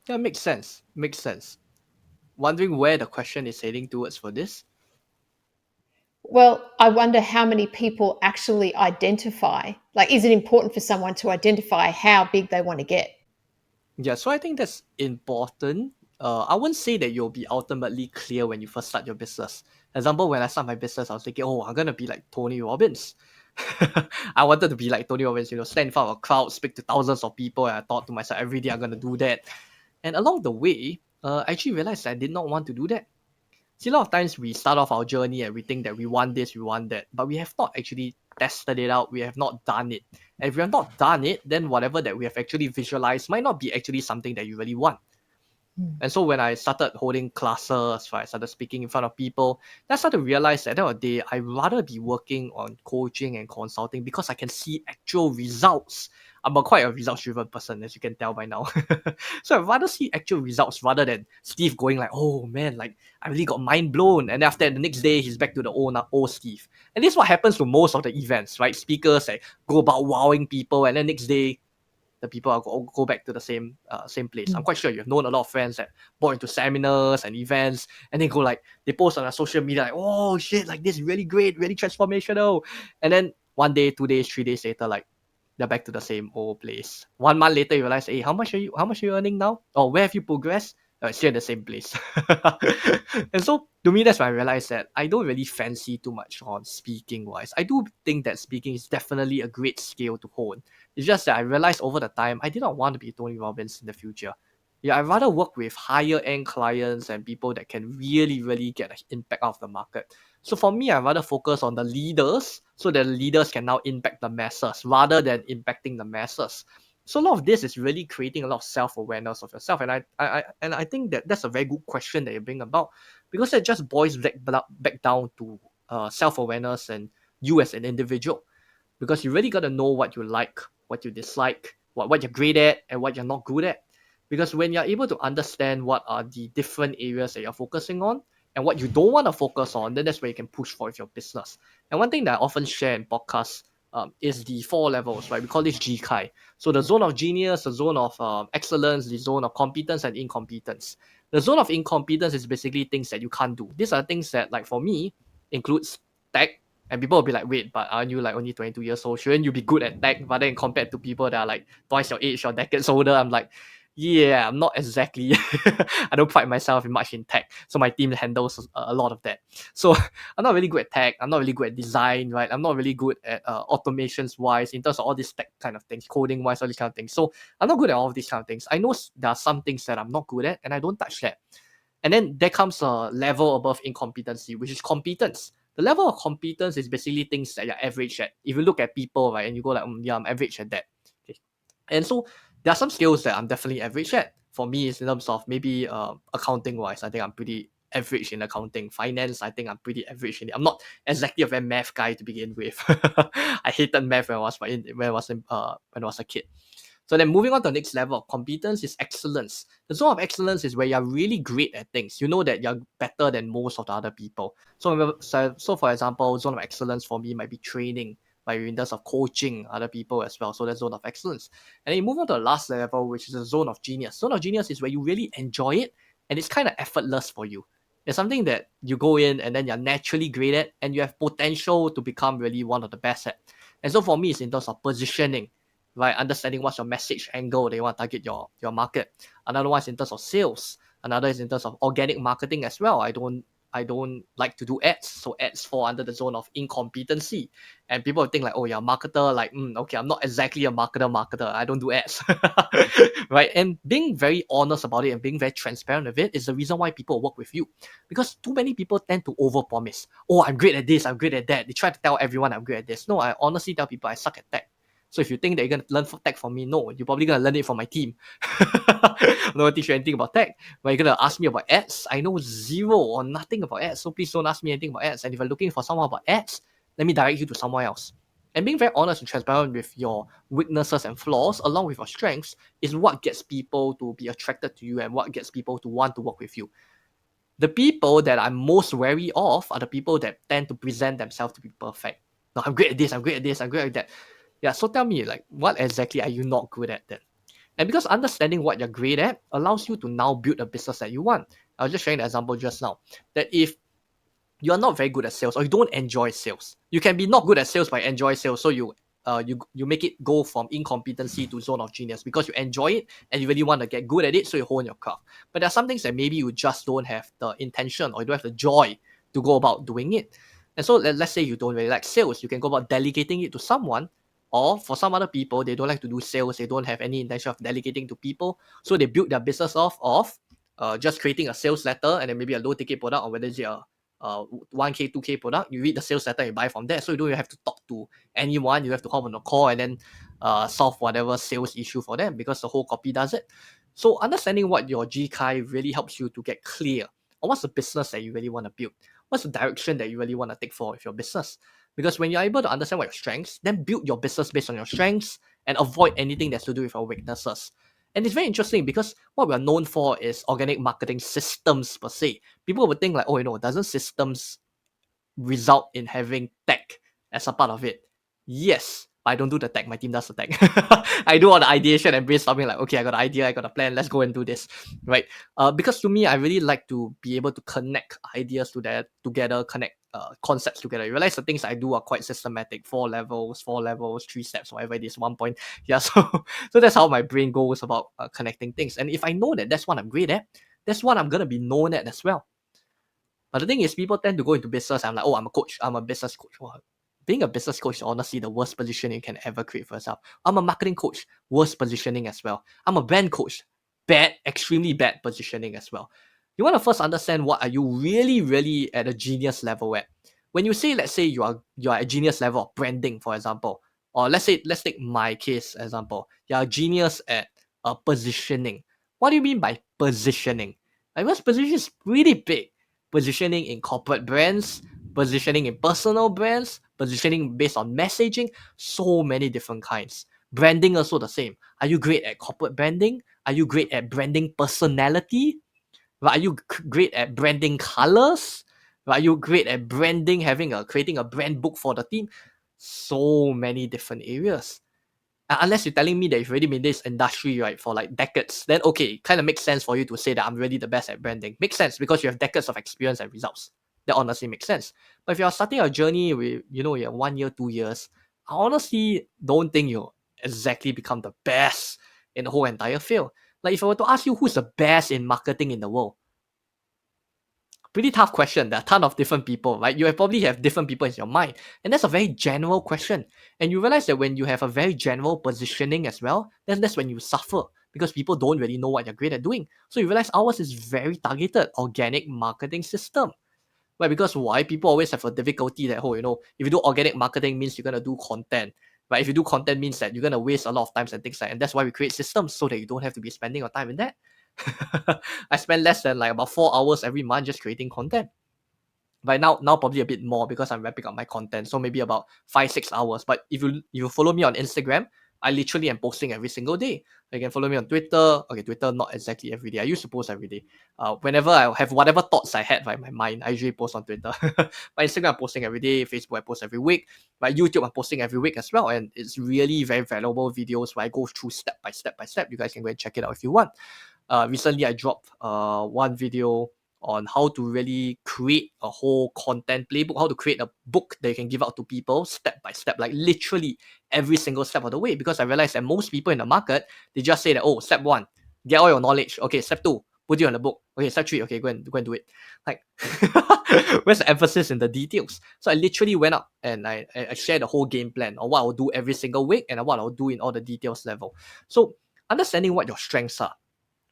Yeah, makes sense. Makes sense. Wondering where the question is heading towards for this? Well, I wonder how many people actually identify. Like, is it important for someone to identify how big they want to get? Yeah, so I think that's important. I wouldn't say that you'll be ultimately clear when you first start your business. Example, when I start my business, I was thinking, oh, I'm gonna be like Tony Robbins. I wanted to be like Tony Robbins, stand in front of a crowd, speak to thousands of people, and I thought to myself, every day I'm gonna do that. And along the way, I actually realized I did not want to do that. See, a lot of times we start off our journey and we think that we want this, we want that, but we have not actually tested it out, we have not done it. And if we have not done it, then whatever that we have actually visualized might not be actually something that you really want. And so when I started holding classes, right, I started speaking in front of people, then I started to realize that at the end of the day, I'd rather be working on coaching and consulting because I can see actual results. I'm quite a results-driven person, as you can tell by now. So I'd rather see actual results rather than Steve going like, oh man, like I really got mind blown. And after the next day, he's back to the old Steve. And this is what happens to most of the events, right? Speakers like go about wowing people, and then next day the people are go back to the same place. I'm quite sure you've known a lot of friends that bought into seminars and events, and they go like they post on their social media like, oh shit, like this is really great, really transformational. And then 1 day, 2 days, 3 days later, like they're back to the same old place. 1 month later, you realize, hey, how much are you earning now? Or where have you progressed? Still in the same place. And so to me, that's when I realized that I don't really fancy too much on speaking wise. I do think that speaking is definitely a great skill to hone. It's just that I realized over the time I did not want to be Tony Robbins in the future. Yeah, I'd rather work with higher end clients and people that can really, really get an impact out of the market. So for me, I'd rather focus on the leaders so that the leaders can now impact the masses rather than impacting the masses. So a lot of this is really creating a lot of self-awareness of yourself. And I think that that's a very good question that you bring about, because it just boils back down to self-awareness and you as an individual, because you really got to know what you like, what you dislike, what you're great at, and what you're not good at. Because when you're able to understand what are the different areas that you're focusing on and what you don't want to focus on, then that's where you can push for with your business. And one thing that I often share in podcasts is the 4 levels, right? We call this GKI. So the zone of genius, the zone of excellence, the zone of competence and incompetence. The zone of incompetence is basically things that you can't do. These are things that, like for me, includes tech. And people will be like, wait, but aren't you like only 22 years old? Shouldn't you be good at tech? But then compared to people that are like twice your age or decades older, I'm like, yeah, I'm not exactly. I don't pride myself in much in tech. So my team handles a lot of that. So I'm not really good at tech. I'm not really good at design, right? I'm not really good at automations wise in terms of all these tech kind of things, coding wise, all these kind of things. So I'm not good at all of these kind of things. I know there are some things that I'm not good at and I don't touch that. And then there comes a level above incompetency, which is competence. The level of competence is basically things that you're average at. If you look at people, right, and you go like, yeah, I'm average at that. Okay. And so there are some skills that I'm definitely average at. For me, it's in terms of maybe accounting wise, I think I'm pretty average in accounting. Finance, I think I'm pretty average in it. I'm not exactly a very math guy to begin with. I hated math when I was a kid. So then moving on to the next level of competence is excellence. The zone of excellence is where you're really great at things. You know that you're better than most of the other people. So for example, zone of excellence for me might be training, like in terms of coaching other people as well. So that's zone of excellence. And then you move on to the last level, which is the zone of genius. Zone of genius is where you really enjoy it and it's kind of effortless for you. It's something that you go in and then you're naturally great at and you have potential to become really one of the best at. And so for me, it's in terms of positioning, right? Understanding what's your message angle that you want to target your market. Another one is in terms of sales. Another is in terms of organic marketing as well. I don't like to do ads, so ads fall under the zone of incompetency. And people think like, oh, you're a marketer. Like, okay, I'm not exactly a marketer. I don't do ads, right? And being very honest about it and being very transparent with it is the reason why people work with you, because too many people tend to overpromise. Oh, I'm great at this. I'm great at that. They try to tell everyone I'm great at this. No, I honestly tell people I suck at tech. So if you think that you're going to learn tech from me, no, you're probably going to learn it from my team. I'm not going to teach you anything about tech. But you're going to ask me about ads. I know zero or nothing about ads. So please don't ask me anything about ads. And if you're looking for someone about ads, let me direct you to someone else. And being very honest and transparent with your weaknesses and flaws along with your strengths is what gets people to be attracted to you and what gets people to want to work with you. The people that I'm most wary of are the people that tend to present themselves to be perfect. No, I'm great at this, I'm great at this, I'm great at that. Yeah, so tell me, like, what exactly are you not good at then? And because understanding what you're great at allows you to now build a business that you want. I was just sharing the example just now that if you're not very good at sales or you don't enjoy sales, you can be not good at sales but enjoy sales. So you make it go from incompetency to zone of genius because you enjoy it and you really want to get good at it, so you hone your craft. But there are some things that maybe you just don't have the intention or you don't have the joy to go about doing it. And so let's say you don't really like sales, you can go about delegating it to someone. Or for some other people, they don't like to do sales, they don't have any intention of delegating to people, so they build their business off of just creating a sales letter and then maybe a low ticket product, or whether it's a 1K, 2K product, you read the sales letter, you buy from there. So you don't even have to talk to anyone. You have to hop on a call and then solve whatever sales issue for them because the whole copy does it. So understanding what your GKI really helps you to get clear on what's the business that you really want to build. What's the direction that you really want to take for with your business? Because when you're able to understand what your strengths, then build your business based on your strengths and avoid anything that's to do with your weaknesses. And it's very interesting because what we're known for is organic marketing systems per se. People would think like, oh, doesn't systems result in having tech as a part of it? Yes, but I don't do the tech. My team does the tech. I do all the ideation and brainstorming. Like, okay, I got an idea, I got a plan. Let's go and do this, right? Because to me, I really like to be able to connect ideas together, connect concepts together. You realize the things I do are quite systematic. 4 levels, 3 steps, whatever it is. 1 point. Yeah, so that's how my brain goes about connecting things. And if I know that that's what I'm great at, that's what I'm gonna be known at as well. But the thing is, people tend to go into business. I'm like, oh, I'm a coach. I'm a business coach. Well, being a business coach is honestly the worst position you can ever create for yourself. I'm a marketing coach. Worst positioning as well. I'm a brand coach. Bad, extremely bad positioning as well. You want to first understand what are you really, really at a genius level at. When you say, let's say you are at genius level of branding, for example, or let's take my case example. You're a genius at positioning. What do you mean by positioning? Because position is pretty big. Positioning in corporate brands, positioning in personal brands, positioning based on messaging, so many different kinds. Branding also the same. Are you great at corporate branding? Are you great at branding personality? Are you great at branding colors? Are you great at branding, creating a brand book for the team? So many different areas. Unless you're telling me that you've already been in this industry, right, for like decades, then okay, kind of makes sense for you to say that I'm really the best at branding. Makes sense because you have decades of experience and results. That honestly makes sense. But if you're starting a journey with, you're 1 year, 2 years, I honestly don't think you'll exactly become the best in the whole entire field. Like if I were to ask you who's the best in marketing in the world, pretty tough question. There are a ton of different people, right? You probably have different people in your mind. And that's a very general question. And you realize that when you have a very general positioning as well, then that's when you suffer because people don't really know what you're great at doing. So you realize ours is very targeted, organic marketing system. Right? Because why? People always have a difficulty that, if you do organic marketing means you're going to do content. Right? If you do content means that you're going to waste a lot of time and things like that. And that's why we create systems so that you don't have to be spending your time in that. I spend less than like about 4 hours every month just creating content. Right now probably a bit more because I'm wrapping up my content. So maybe about 5-6 hours. But if you follow me on Instagram, I literally am posting every single day. You can follow me on Twitter. Okay, Twitter not exactly every day. I used to post every day. Whenever I have whatever thoughts I had in my mind, I usually post on Twitter. But Instagram I'm posting every day. Facebook I post every week. But YouTube I'm posting every week as well. And it's really very valuable videos where I go through step by step by step. You guys can go and check it out if you want. Recently I dropped one video on how to really create a whole content playbook, how to create a book that you can give out to people step by step, like literally every single step of the way. Because I realized that most people in the market, they just say that, oh, step 1, get all your knowledge. Okay, step 2, put it on the book. Okay, step 3, okay, go and do it. Like, where's the emphasis in the details? So I literally went up and I shared the whole game plan on what I'll do every single week and what I'll do in all the details level. So understanding what your strengths are,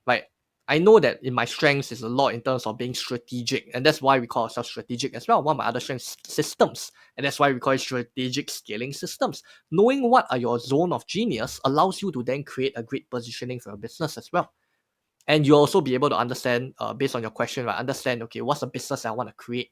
right? I know that in my strengths is a lot in terms of being strategic, and that's why we call ourselves strategic as well. One of my other strengths, systems, and that's why we call it strategic scaling systems. Knowing what are your zone of genius allows you to then create a great positioning for your business as well. And you'll also be able to understand, based on your question, right? Understand, okay, what's the business I want to create?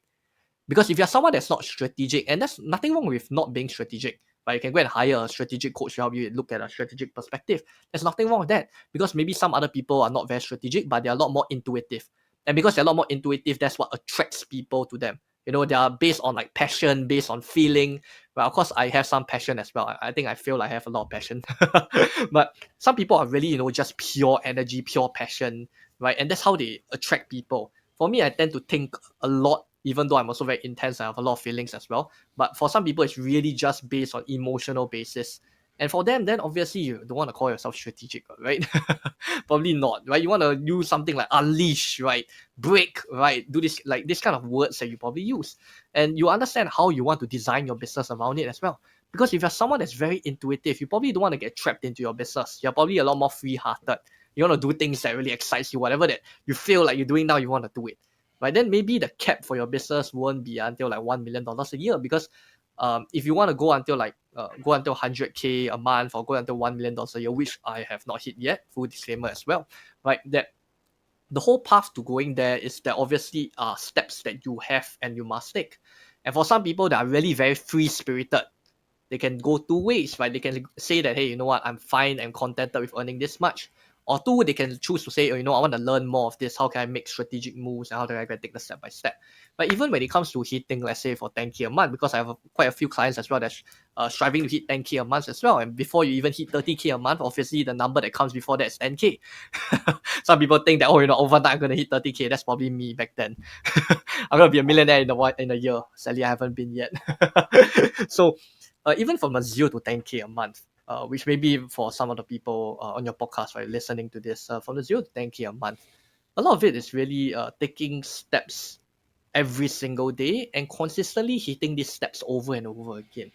Because if you're someone that's not strategic, and there's nothing wrong with not being strategic, right? You can go and hire a strategic coach to help you look at a strategic perspective. There's nothing wrong with that, because maybe some other people are not very strategic, but they're a lot more intuitive. And because they're a lot more intuitive, that's what attracts people to them. You know, they are based on like passion, based on feeling. Well, of course, I have some passion as well. I think I feel like I have a lot of passion. But some people are really, just pure energy, pure passion, right? And that's how they attract people. For me, I tend to think a lot, even though I'm also very intense. I have a lot of feelings as well. But for some people, it's really just based on emotional basis. And for them, then obviously you don't want to call yourself strategic, right? Probably not, right? You want to use something like unleash, right? Break, right? Do this, like this kind of words that you probably use. And you understand how you want to design your business around it as well. Because if you're someone that's very intuitive, you probably don't want to get trapped into your business. You're probably a lot more free-hearted. You want to do things that really excites you, whatever that you feel like you're doing now, you want to do it. Right? Then maybe the cap for your business won't be until like $1 million a year, because if you want to go until 100K a month, or go until $1 million a year, which I have not hit yet, full disclaimer as well, right? That the whole path to going there is that obviously are steps that you have and you must take. And for some people that are really very free spirited, they can go two ways, right? They can say that, hey, you know what, I'm fine and contented with earning this much. Or two, they can choose to say, oh, I want to learn more of this. How can I make strategic moves, and how do I take the step by step? But even when it comes to hitting, let's say, for 10K a month, because I have quite a few clients as well that's striving to hit 10K a month as well. And before you even hit 30K a month, obviously the number that comes before that is 10K. Some people think that, overnight I'm going to hit 30K. That's probably me back then. I'm going to be a millionaire in a year. Sadly, I haven't been yet. So even from a 0 to 10K a month, which maybe for some of the people on your podcast, right, listening to this, from the 0 to 10K a month, a lot of it is really taking steps every single day and consistently hitting these steps over and over again.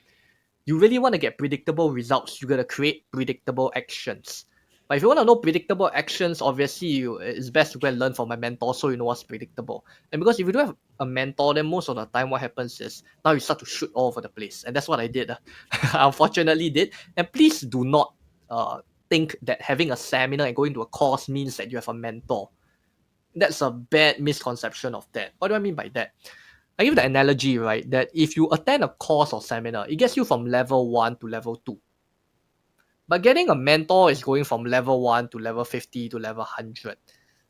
You really want to get predictable results, you got to create predictable actions. But if you want to know predictable actions, obviously it's best to go and learn from my mentor, so you know what's predictable. And because if you don't have a mentor, then most of the time what happens is now you start to shoot all over the place. And that's what I did. I unfortunately did. And please do not think that having a seminar and going to a course means that you have a mentor. That's a bad misconception of that. What do I mean by that? I give the analogy, right, that if you attend a course or seminar, it gets you from level 1 to level 2. But getting a mentor is going from level 1 to level 50 to level 100.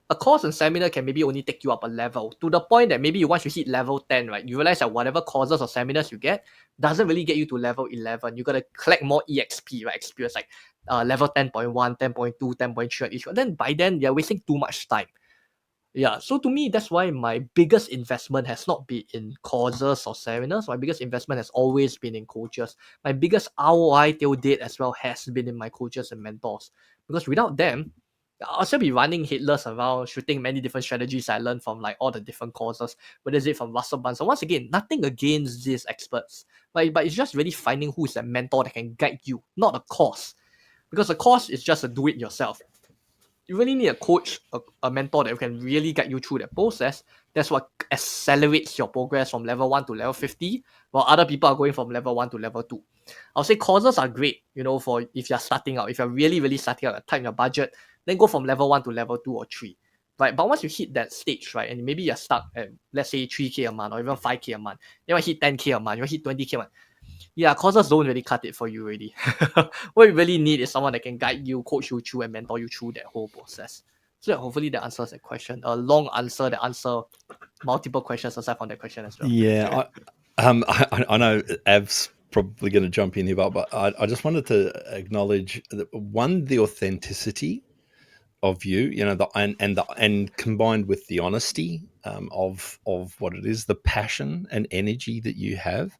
A course and seminar can maybe only take you up a level, to the point that maybe once you hit level 10, right, you realize that whatever courses or seminars you get doesn't really get you to level 11. You got to collect more EXP, right, experience, like level 10.1, 10.2, 10.3 each. Then by then, you're wasting too much time. Yeah, so to me, that's why my biggest investment has not been in courses or seminars. My biggest investment has always been in coaches. My biggest ROI till date as well has been in my coaches and mentors. Because without them, I'll still be running headless around, shooting many different strategies I learned from like all the different courses, whether it's from Russell Brunson. Once again, nothing against these experts, but it's just really finding who is a mentor that can guide you, not a course. Because a course is just a do it yourself. You really need a coach, a mentor that can really guide you through that process. That's what accelerates your progress from level 1 to level 50, while other people are going from level 1 to level 2. I'll say courses are great, for if you're starting out. If you're really, really starting out, tight your budget, then go from level 1 to level 2 or 3. Right? But once you hit that stage, right, and maybe you're stuck at, let's say, 3K a month or even 5K a month, you might hit 10K a month, you might hit 20K a month. Yeah, courses don't really cut it for you already. What you really need is someone that can guide you, coach you through, and mentor you through that whole process. So hopefully that answers that question. A long answer that answer multiple questions aside from that question as well. Yeah, I know Av's probably going to jump in here, but I just wanted to acknowledge that one, the authenticity of you, and combined with the honesty of what it is, the passion and energy that you have,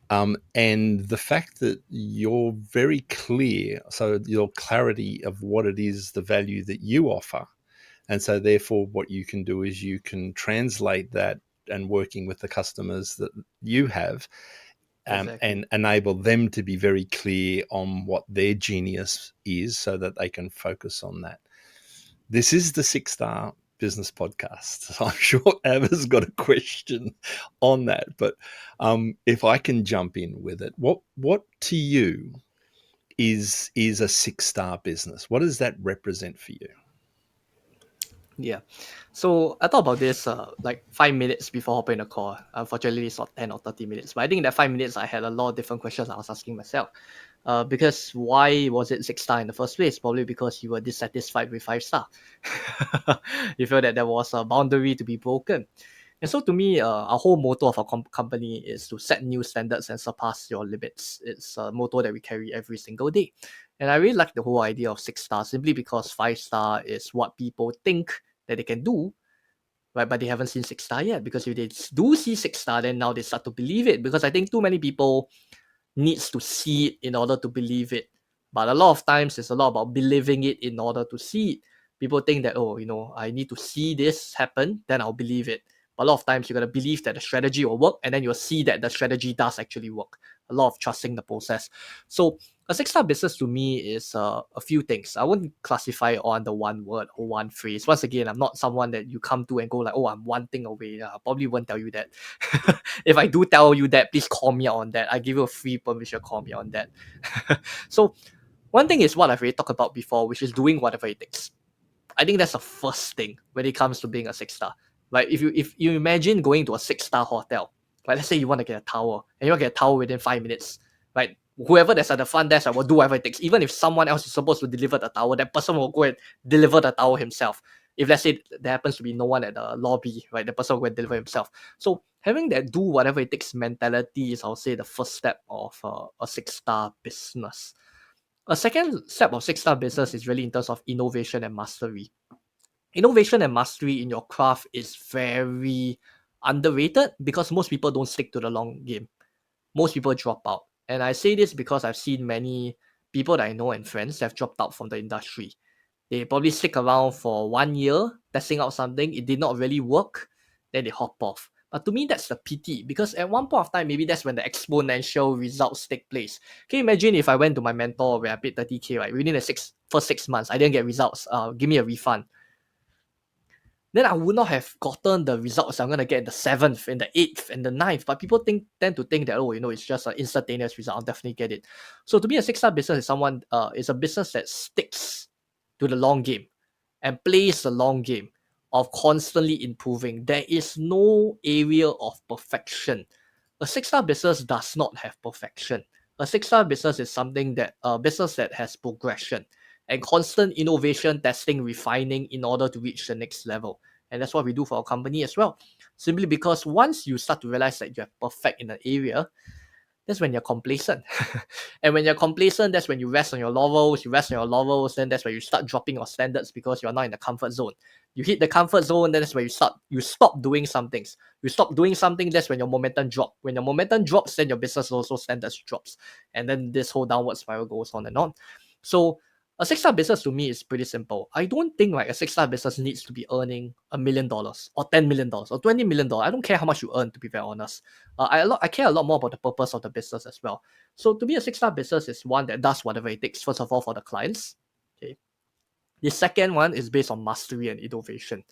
and the fact that you're very clear, so your clarity of what it is, the value that you offer. And so therefore what you can do is you can translate that and working with the customers that you have, Exactly. and enable them to be very clear on what their genius is so that they can focus on that. This is the 6-Star Business Podcast. So I'm sure Ava's got a question on that, but if I can jump in with it, what to you is a 6-star business? What does that represent for you? Yeah. So I thought about this like 5 minutes before hopping the call. Unfortunately, it's not 10 or 30 minutes. But I think in that 5 minutes, I had a lot of different questions I was asking myself. Because why was it 6 star in the first place? Probably because you were dissatisfied with 5 star. You feel that there was a boundary to be broken. And so to me, our whole motto of our company is to set new standards and surpass your limits. It's a motto that we carry every single day. And I really like the whole idea of 6 star simply because 5 star is what people think that they can do, right? But they haven't seen 6 star yet. Because if they do see 6 star, then now they start to believe it. Because I think too many people needs to see it in order to believe it. But a lot of times it's a lot about believing it in order to see it. People think that, oh, I need to see this happen, then I'll believe it. But a lot of times you gotta believe that the strategy will work, and then you'll see that the strategy does actually work. A lot of trusting the process. So a 6 star business to me is a few things. I wouldn't classify it under one word or one phrase. Once again, I'm not someone that you come to and go like, oh, I'm one thing away. I probably won't tell you that. If I do tell you that, please call me out on that. I give you a free permission, call me on that. So one thing is what I've already talked about before, which is doing whatever it takes. I think that's the first thing when it comes to being a 6 star. Like if you imagine going to a 6 star hotel, like let's say you want to get a towel and you want to get a towel within 5 minutes, right? Whoever that's at the front desk will do whatever it takes. Even if someone else is supposed to deliver the towel, that person will go and deliver the towel himself. If let's say there happens to be no one at the lobby, right, the person will go and deliver himself. So having that do whatever it takes mentality is, I'll say, the first step of a 6 star business. A second step of 6 star business is really in terms of innovation and mastery. Innovation and mastery in your craft is very underrated because most people don't stick to the long game. Most people drop out. And I say this because I've seen many people that I know and friends that have dropped out from the industry. They probably stick around for 1 year, testing out something. It did not really work. Then they hop off. But to me, that's the pity because at one point of time, maybe that's when the exponential results take place. Can you imagine if I went to my mentor where I paid 30K, right? Within the first 6 months, I didn't get results. Give me a refund. Then I would not have gotten the results I'm gonna get in the 7th, in the 8th, and the 9th. But people tend to think that, oh, it's just an instantaneous result. I'll definitely get it. So to me, a 6 star business is a business that sticks to the long game and plays the long game of constantly improving. There is no area of perfection. A 6 star business does not have perfection. A 6 star business is something that a business that has progression and constant innovation, testing, refining in order to reach the next level. And that's what we do for our company as well. Simply because once you start to realize that you're perfect in an area, that's when you're complacent. And when you're complacent, that's when you rest on your laurels. You rest on your laurels, then that's where you start dropping your standards because you're not in the comfort zone. You hit the comfort zone, then that's where you stop doing some things. You stop doing something, that's when your momentum drops. When your momentum drops, then your business also standards drops. And then this whole downward spiral goes on and on. So a 6 star business to me is pretty simple. I don't think like a 6 star business needs to be earning $1 million or $10 million or $20 million. I don't care how much you earn, to be very honest. I care a lot more about the purpose of the business as well. So to me, a 6 star business is one that does whatever it takes. First of all, for the clients. Okay. The second one is based on mastery and innovation.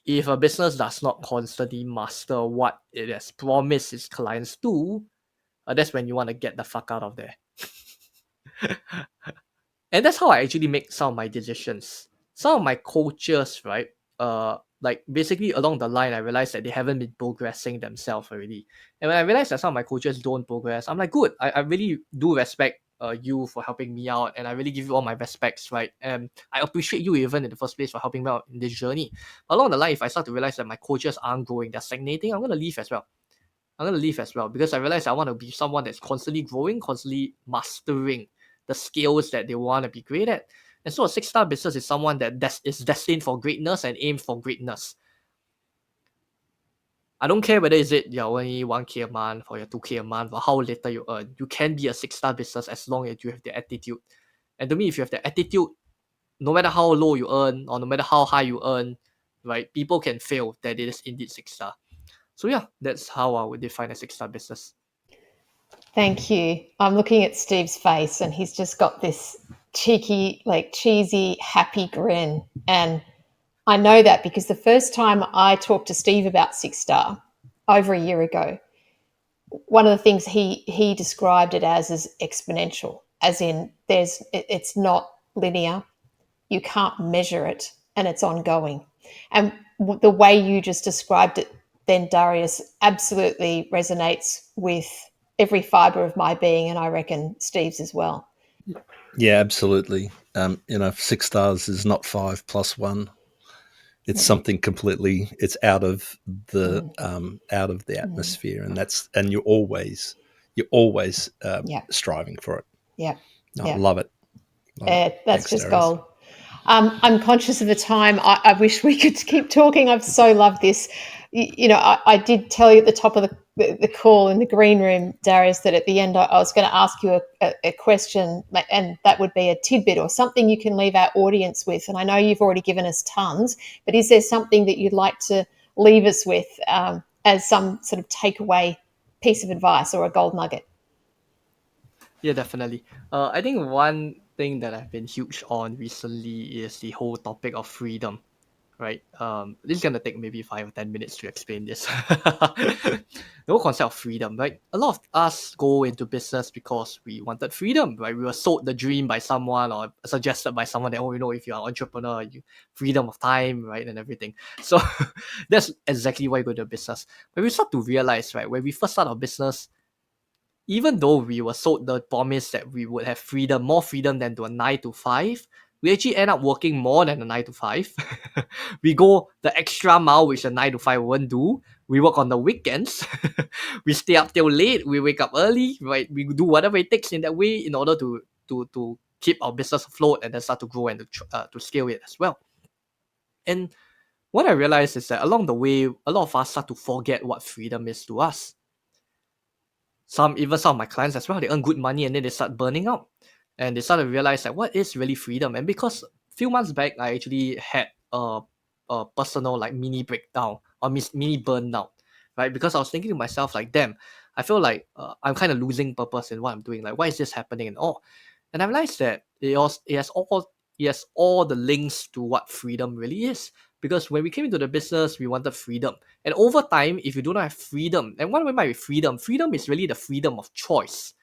If a business does not constantly master what it has promised its clients to, that's when you want to get the fuck out of there. And that's how I actually make some of my decisions. Some of my coaches, right? Like basically along the line, I realized that they haven't been progressing themselves already. And when I realized that some of my coaches don't progress, I'm like, good. I really do respect you for helping me out, and I really give you all my respects, right? And I appreciate you even in the first place for helping me out in this journey. But along the line, if I start to realize that my coaches aren't growing, they're stagnating, I'm gonna leave as well. Because I realize I want to be someone that's constantly growing, constantly mastering the skills that they want to be great at. And so a 6 star business is someone that is destined for greatness and aims for greatness. I don't care whether is it you're only 1K a month or you're 2K a month or how little you earn. You can be a 6 star business as long as you have the attitude. And to me, if you have the attitude, no matter how low you earn or no matter how high you earn, right, people can feel that it is indeed 6 star. So yeah, that's how I would define a 6 star business. Thank you. I'm looking at Steve's face and he's just got this cheeky, like cheesy, happy grin. And I know that because the first time I talked to Steve about 6 star over a year ago, one of the things he described it as is exponential, as in it's not linear. You can't measure it. and it's ongoing. And the way you just described it then, Darius, absolutely resonates with every fibre of my being, and I reckon Steve's as well. Yeah, absolutely. 6 stars is not 5 plus 1. It's something completely. It's out of the atmosphere, and you're always Yeah, striving for it. yeah, No, yeah. love it. That's Thanks, just Darius. gold. I'm conscious of the time. I wish we could keep talking. I've so loved this. I did tell you at the top of the call in the green room, Darius, that at the end I was going to ask you a question, and that would be a tidbit or something you can leave our audience with. And I know you've already given us tons, but is there something that you'd like to leave us with as some sort of takeaway piece of advice or a gold nugget? Yeah, definitely. I think one thing that I've been huge on recently is the whole topic of freedom, right? This is gonna take maybe 5 or 10 minutes to explain this. The whole concept of freedom, right? A lot of us go into business because we wanted freedom, right? We were sold the dream by someone or suggested by someone that, if you're an entrepreneur, you freedom of time, right, and everything. So that's exactly why we go to business. But we start to realize, right, when we first start our business, even though we were sold the promise that we would have freedom, more freedom than to a 9 to 5, we actually end up working more than a 9 to 5. We go the extra mile, which a 9 to 5 won't do. We work on the weekends. We stay up till late. We wake up early, right? We do whatever it takes in that way in order to keep our business afloat and then start to grow and to scale it as well. And what I realized is that along the way, a lot of us start to forget what freedom is to us. Some of my clients as well, they earn good money and then they start burning out, and they start to realize like what is really freedom. And because a few months back I actually had a personal like mini breakdown or mini burnout, right? Because I was thinking to myself like, damn, I feel like I'm kind of losing purpose in what I'm doing. Like, why is this happening and all? And I realized that it has all the links to what freedom really is. Because when we came into the business, we wanted freedom. And over time, if you do not have freedom, and what I mean by freedom? Freedom is really the freedom of choice.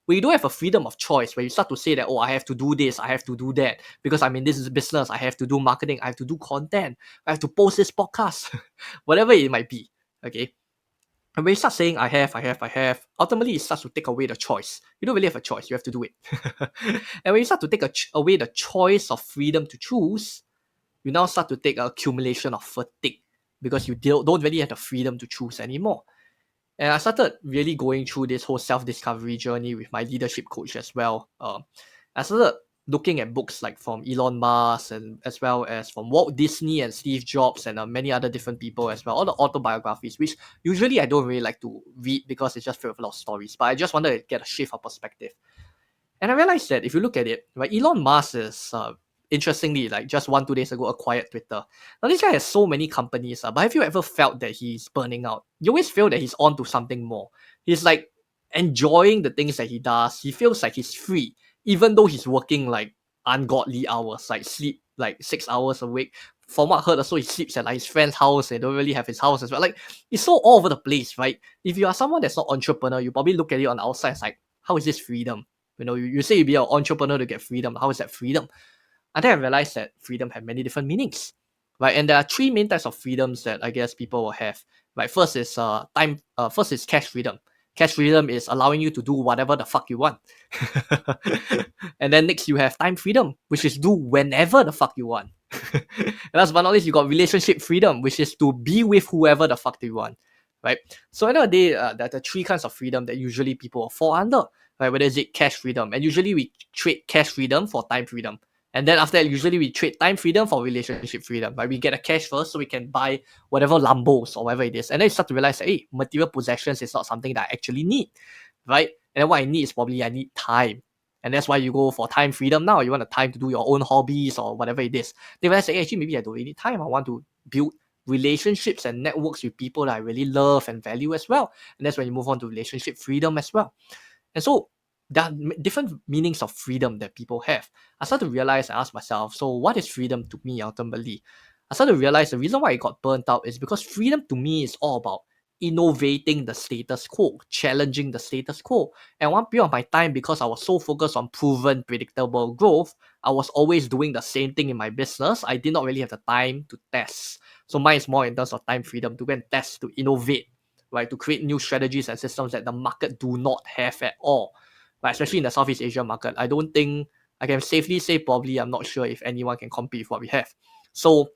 When you don't have a freedom of choice, where you start to say that, oh, I have to do this, I have to do that, because I'm in this business, I have to do marketing, I have to do content, I have to post this podcast, whatever it might be. Okay. And when you start saying I have, ultimately it starts to take away the choice. You don't really have a choice, you have to do it. And when you start to take away the choice of freedom to choose, you now start to take an accumulation of fatigue because you don't really have the freedom to choose anymore. And I started really going through this whole self-discovery journey with my leadership coach as well. I started looking at books like from Elon Musk and as well as from Walt Disney and Steve Jobs and many other different people as well. All the autobiographies, which usually I don't really like to read because it's just filled with a lot of stories. But I just wanted to get a shift of perspective. And I realized that if you look at it, right, Elon Musk is interestingly, like just 1-2 days ago, acquired Twitter. Now this guy has so many companies, but have you ever felt that he's burning out? You always feel that he's on to something more. He's like enjoying the things that he does. He feels like he's free, even though he's working like ungodly hours, like sleep like 6 hours a week. From what I heard, also he sleeps at like his friend's house. They don't really have his house as well. Like it's so all over the place, right? If you are someone that's not entrepreneur, you probably look at it on the outside. It's like, how is this freedom? You say you be an entrepreneur to get freedom. How is that freedom? And then I realized that freedom had many different meanings, right? And there are three main types of freedoms that I guess people will have. Right, first is time. First is cash freedom. Cash freedom is allowing you to do whatever the fuck you want. And then next you have time freedom, which is do whenever the fuck you want. And last but not least, you got relationship freedom, which is to be with whoever the fuck you want. Right. So at the end of the day, there are the three kinds of freedom that usually people fall under. Right, whether is it cash freedom, and usually we trade cash freedom for time freedom. And then after that, usually we trade time freedom for relationship freedom. Right? We get a cash first so we can buy whatever Lambos or whatever it is. And then you start to realize that, hey, material possessions is not something that I actually need. Right? And then what I need is probably I need time. And that's why you go for time freedom now. You want the time to do your own hobbies or whatever it is. Then realize that, hey, actually, maybe I don't really need time. I want to build relationships and networks with people that I really love and value as well. And that's when you move on to relationship freedom as well. And so there are different meanings of freedom that people have. I started to realize and ask myself, so what is freedom to me ultimately? I started to realize the reason why I got burnt out is because freedom to me is all about innovating the status quo, challenging the status quo. And one period of my time, because I was so focused on proven, predictable growth, I was always doing the same thing in my business. I did not really have the time to test. So mine is more in terms of time freedom to go and test, to innovate, right? To create new strategies and systems that the market do not have at all. Right? Especially in the Southeast Asia market. I don't think I can safely say probably I'm not sure if anyone can compete with what we have. So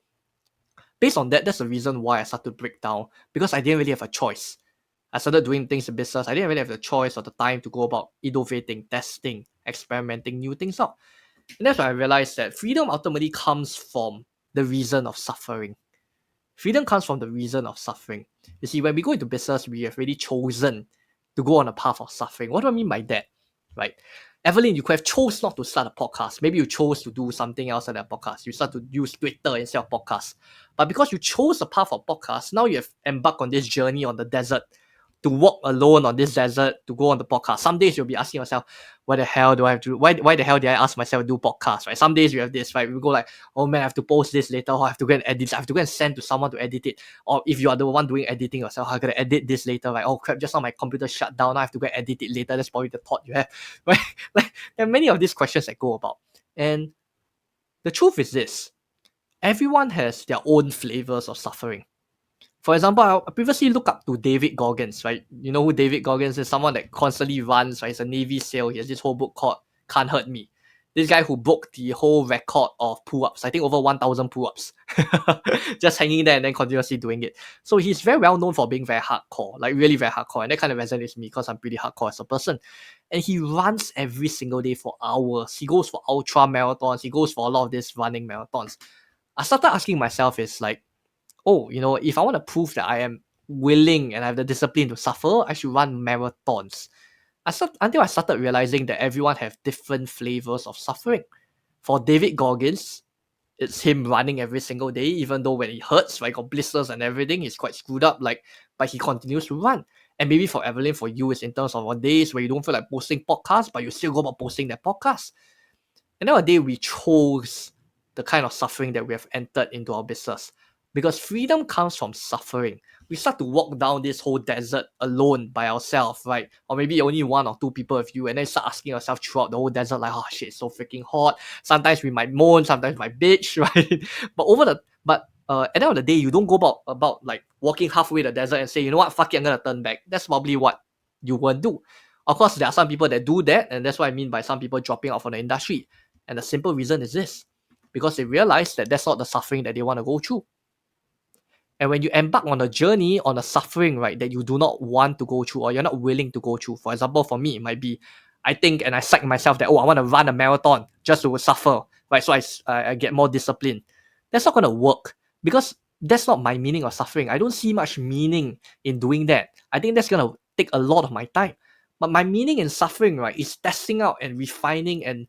based on that, that's the reason why I started to break down, because I didn't really have a choice. I started doing things in business. I didn't really have the choice or the time to go about innovating, testing, experimenting new things out. And that's when I realized that freedom ultimately comes from the reason of suffering. Freedom comes from the reason of suffering. You see, when we go into business, we have already chosen to go on a path of suffering. What do I mean by that? Right? Evelyn, you could have chose not to start a podcast. Maybe you chose to do something else at that podcast. You start to use Twitter instead of podcast. But because you chose the path of podcast, now you have embarked on this journey on the desert, to walk alone on this desert, to go on the podcast. Some days you'll be asking yourself, why the hell do I have to, why the hell did I ask myself to do podcast, right? Some days you have this, right? We go like, oh man, I have to post this later, or I have to go and edit, I have to go and send to someone to edit it. Or if you are the one doing editing yourself, I gotta edit this later, right? Oh crap, just now my computer shut down, I have to go and edit it later. That's probably the thought you have, right? Like, there are many of these questions that go about. And the truth is this, everyone has their own flavors of suffering. For example, I previously looked up to David Goggins, right? You know who David Goggins is? Someone that constantly runs, right? He's a Navy SEAL. He has this whole book called Can't Hurt Me. This guy who broke the whole record of pull-ups, I think over 1,000 pull-ups. Just hanging there and then continuously doing it. So he's very well known for being very hardcore, like really very hardcore. And that kind of resonates with me because I'm pretty hardcore as a person. And he runs every single day for hours. He goes for ultra marathons. He goes for a lot of these running marathons. I started asking myself is like, oh, you know, if I want to prove that I am willing and I have the discipline to suffer, I should run marathons. Until I started realizing that everyone have different flavors of suffering. For David Goggins, it's him running every single day, even though when he hurts, right, got blisters and everything, he's quite screwed up, like, but he continues to run. And maybe for Evelyn, for you, it's in terms of on days where you don't feel like posting podcasts, but you still go about posting that podcast. And nowadays, we chose the kind of suffering that we have entered into our business. Because freedom comes from suffering. We start to walk down this whole desert alone by ourselves, right? Or maybe only one or two people with you, and then start asking yourself throughout the whole desert, like, oh shit, it's so freaking hot. Sometimes we might moan, sometimes we might bitch, right? But at the end of the day, you don't go about like walking halfway the desert and say, you know what, fuck it, I'm gonna turn back. That's probably what you won't do. Of course, there are some people that do that, and that's what I mean by some people dropping out from the industry. And the simple reason is this, because they realize that that's not the suffering that they want to go through. And when you embark on a journey, on a suffering, right, that you do not want to go through or you're not willing to go through, for example, for me, it might be, I think and I psych myself that, oh, I want to run a marathon just to suffer, right? So I get more discipline. That's not going to work because that's not my meaning of suffering. I don't see much meaning in doing that. I think that's going to take a lot of my time. But my meaning in suffering, right, is testing out and refining and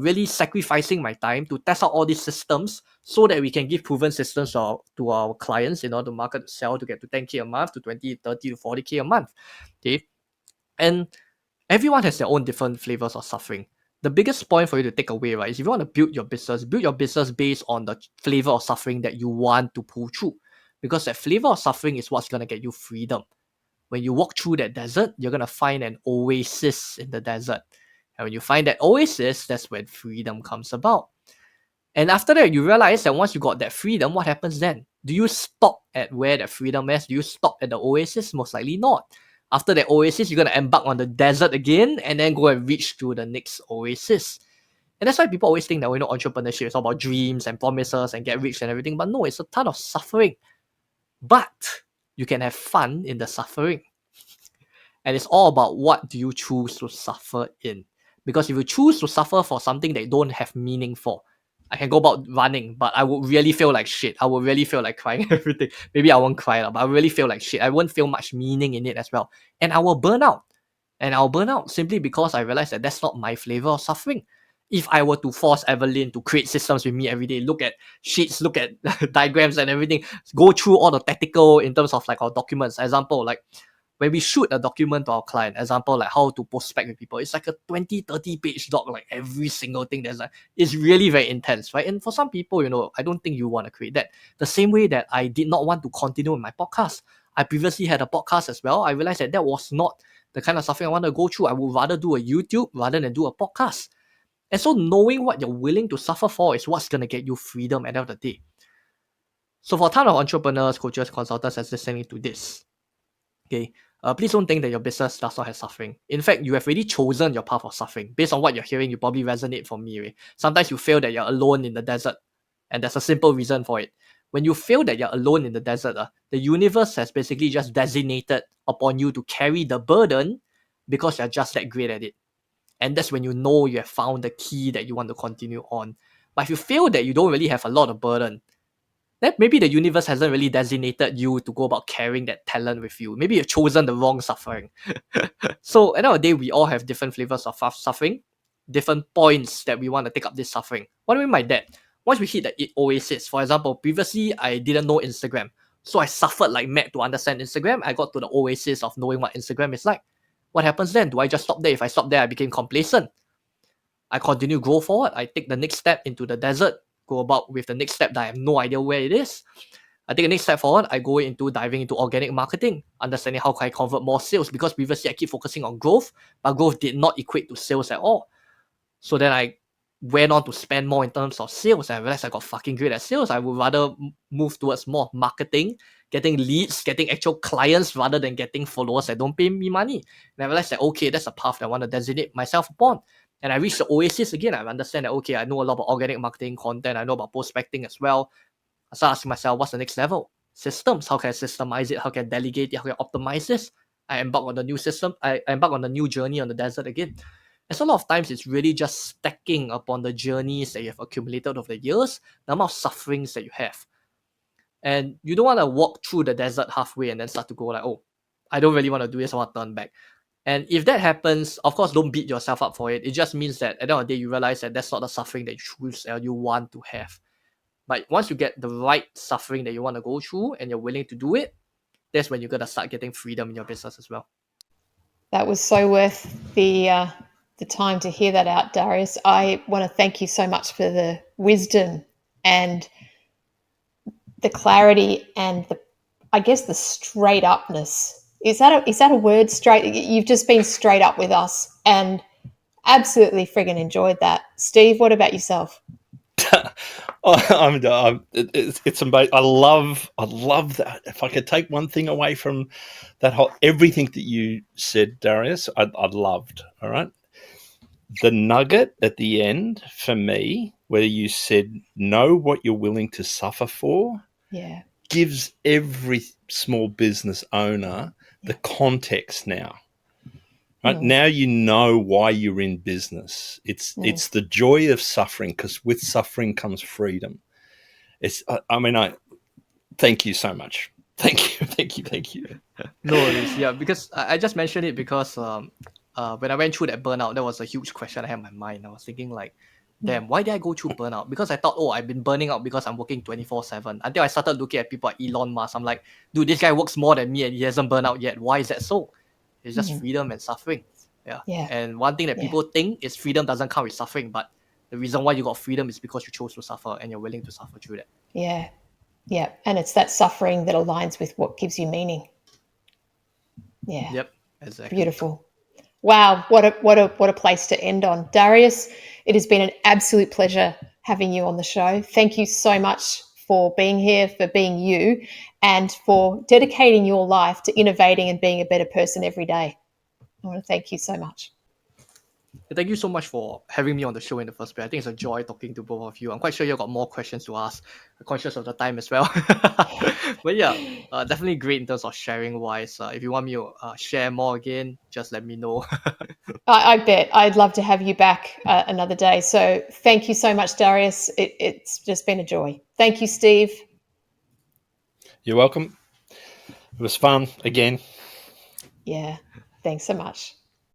really sacrificing my time to test out all these systems so that we can give proven systems to our clients in order to market, sell, to get to 10K a month, to 20, 30 to 40K a month. Okay. And everyone has their own different flavors of suffering. The biggest point for you to take away, right, is if you want to build your business based on the flavor of suffering that you want to pull through. Because that flavor of suffering is what's going to get you freedom. When you walk through that desert, you're going to find an oasis in the desert. And when you find that oasis, that's when freedom comes about. And after that, you realize that once you got that freedom, what happens then? Do you stop at where that freedom is? Do you stop at the oasis? Most likely not. After that oasis, you're going to embark on the desert again and then go and reach to the next oasis. And that's why people always think that, you know, entrepreneurship is all about dreams and promises and get rich and everything. But no, it's a ton of suffering. But you can have fun in the suffering. And it's all about what do you choose to suffer in. Because if you choose to suffer for something that you don't have meaning for, I can go about running, but I would really feel like shit. I would really feel like crying everything. Maybe I won't cry, but I really feel like shit. I won't feel much meaning in it as well. And I will burn out. And I'll burn out simply because I realize that that's not my flavor of suffering. If I were to force Evelyn to create systems with me every day, look at sheets, look at diagrams and everything, go through all the tactical in terms of like our documents. Example, like when we shoot a document to our client, example, like how to prospect with people, it's like a 20, 30 page doc, like every single thing that's like, it's really very intense, right? And for some people, you know, I don't think you want to create that. The same way that I did not want to continue with my podcast. I previously had a podcast as well. I realized that was not the kind of suffering I want to go through. I would rather do a YouTube rather than do a podcast. And so knowing what you're willing to suffer for is what's going to get you freedom at the end of the day. So for a ton of entrepreneurs, coaches, consultants that's listening to this, okay, please don't think that your business does not have suffering. In fact, you have already chosen your path of suffering. Based on what you're hearing, you probably resonate from me. Right? Sometimes you feel that you're alone in the desert, and there's a simple reason for it. When you feel that you're alone in the desert, the universe has basically just designated upon you to carry the burden because you're just that great at it. And that's when you know you have found the key that you want to continue on. But if you feel that you don't really have a lot of burden, then maybe the universe hasn't really designated you to go about carrying that talent with you. Maybe you've chosen the wrong suffering. So at the end of the day, we all have different flavors of suffering, different points that we want to take up this suffering. What do I mean by that? Once we hit the oasis, for example, previously I didn't know Instagram. So I suffered like mad to understand Instagram. I got to the oasis of knowing what Instagram is like. What happens then? Do I just stop there? If I stop there, I became complacent. I continue to grow forward. I take the next step into the desert, go about with the next step that I have no idea where it is. I take the next step forward. I go into diving into organic marketing, understanding how can I convert more sales, because previously I keep focusing on growth, but growth did not equate to sales at all. So then I went on to spend more in terms of sales, and I realized I got fucking great at sales. I would rather move towards more marketing, getting leads, getting actual clients rather than getting followers that don't pay me money. And I realized that, okay, that's a path that I want to designate myself upon. And I reached the oasis again. I understand that, okay, I know a lot about organic marketing content. I know about prospecting as well. I started asking myself, what's the next level? Systems. How can I systemize it? How can I delegate it? How can I optimize this? I embark on the new system. I embark on the new journey on the desert again. And so a lot of times it's really just stacking upon the journeys that you have accumulated over the years, the amount of sufferings that you have. And you don't want to walk through the desert halfway and then start to go like, oh, I don't really want to do this, I want to turn back. And if that happens, of course, don't beat yourself up for it. It just means that at the end of the day, you realize that that's not the suffering that you choose or you want to have. But once you get the right suffering that you want to go through and you're willing to do it, that's when you're going to start getting freedom in your business as well. That was so worth the time to hear that out, Darius. I want to thank you so much for the wisdom and the clarity and the straight upness. Is that a word? Straight. You've just been straight up with us and absolutely friggin' enjoyed that. Steve, what about yourself? It's amazing. I love that. If I could take one thing away from that whole everything that you said, Darius, I loved. All right, the nugget at the end for me, where you said know what you're willing to suffer for, gives every small business owner the context now. Right? Now you know why you're in business. It's the joy of suffering, because with suffering comes freedom. I thank you so much. Thank you. No worries. Yeah, because I just mentioned it because when I went through that burnout, that was a huge question I had in my mind. I was thinking like, damn, why did I go through burnout? Because I thought, I've been burning out because I'm working 24/7. Until I started looking at people like Elon Musk. I'm like, dude, this guy works more than me and he hasn't burned out yet. Why is that so? It's just freedom and suffering. Yeah. And one thing that people think is freedom doesn't come with suffering, but the reason why you got freedom is because you chose to suffer and you're willing to suffer through that. Yeah. Yeah. And it's that suffering that aligns with what gives you meaning. Yeah. Yep. Exactly. Beautiful. Wow. What a place to end on. Darius, it has been an absolute pleasure having you on the show. Thank you so much for being here, for being you, and for dedicating your life to innovating and being a better person every day. I want to thank you so much. Thank you so much for having me on the show in the first place. I think it's a joy talking to both of you. I'm quite sure you've got more questions to ask. I'm conscious of the time as well. But yeah, definitely great in terms of sharing wise. If you want me to share more again, just let me know. I bet. I'd love to have you back another day. So thank you so much, Darius. It's just been a joy. Thank you, Steve. You're welcome. It was fun again. Yeah. Thanks so much.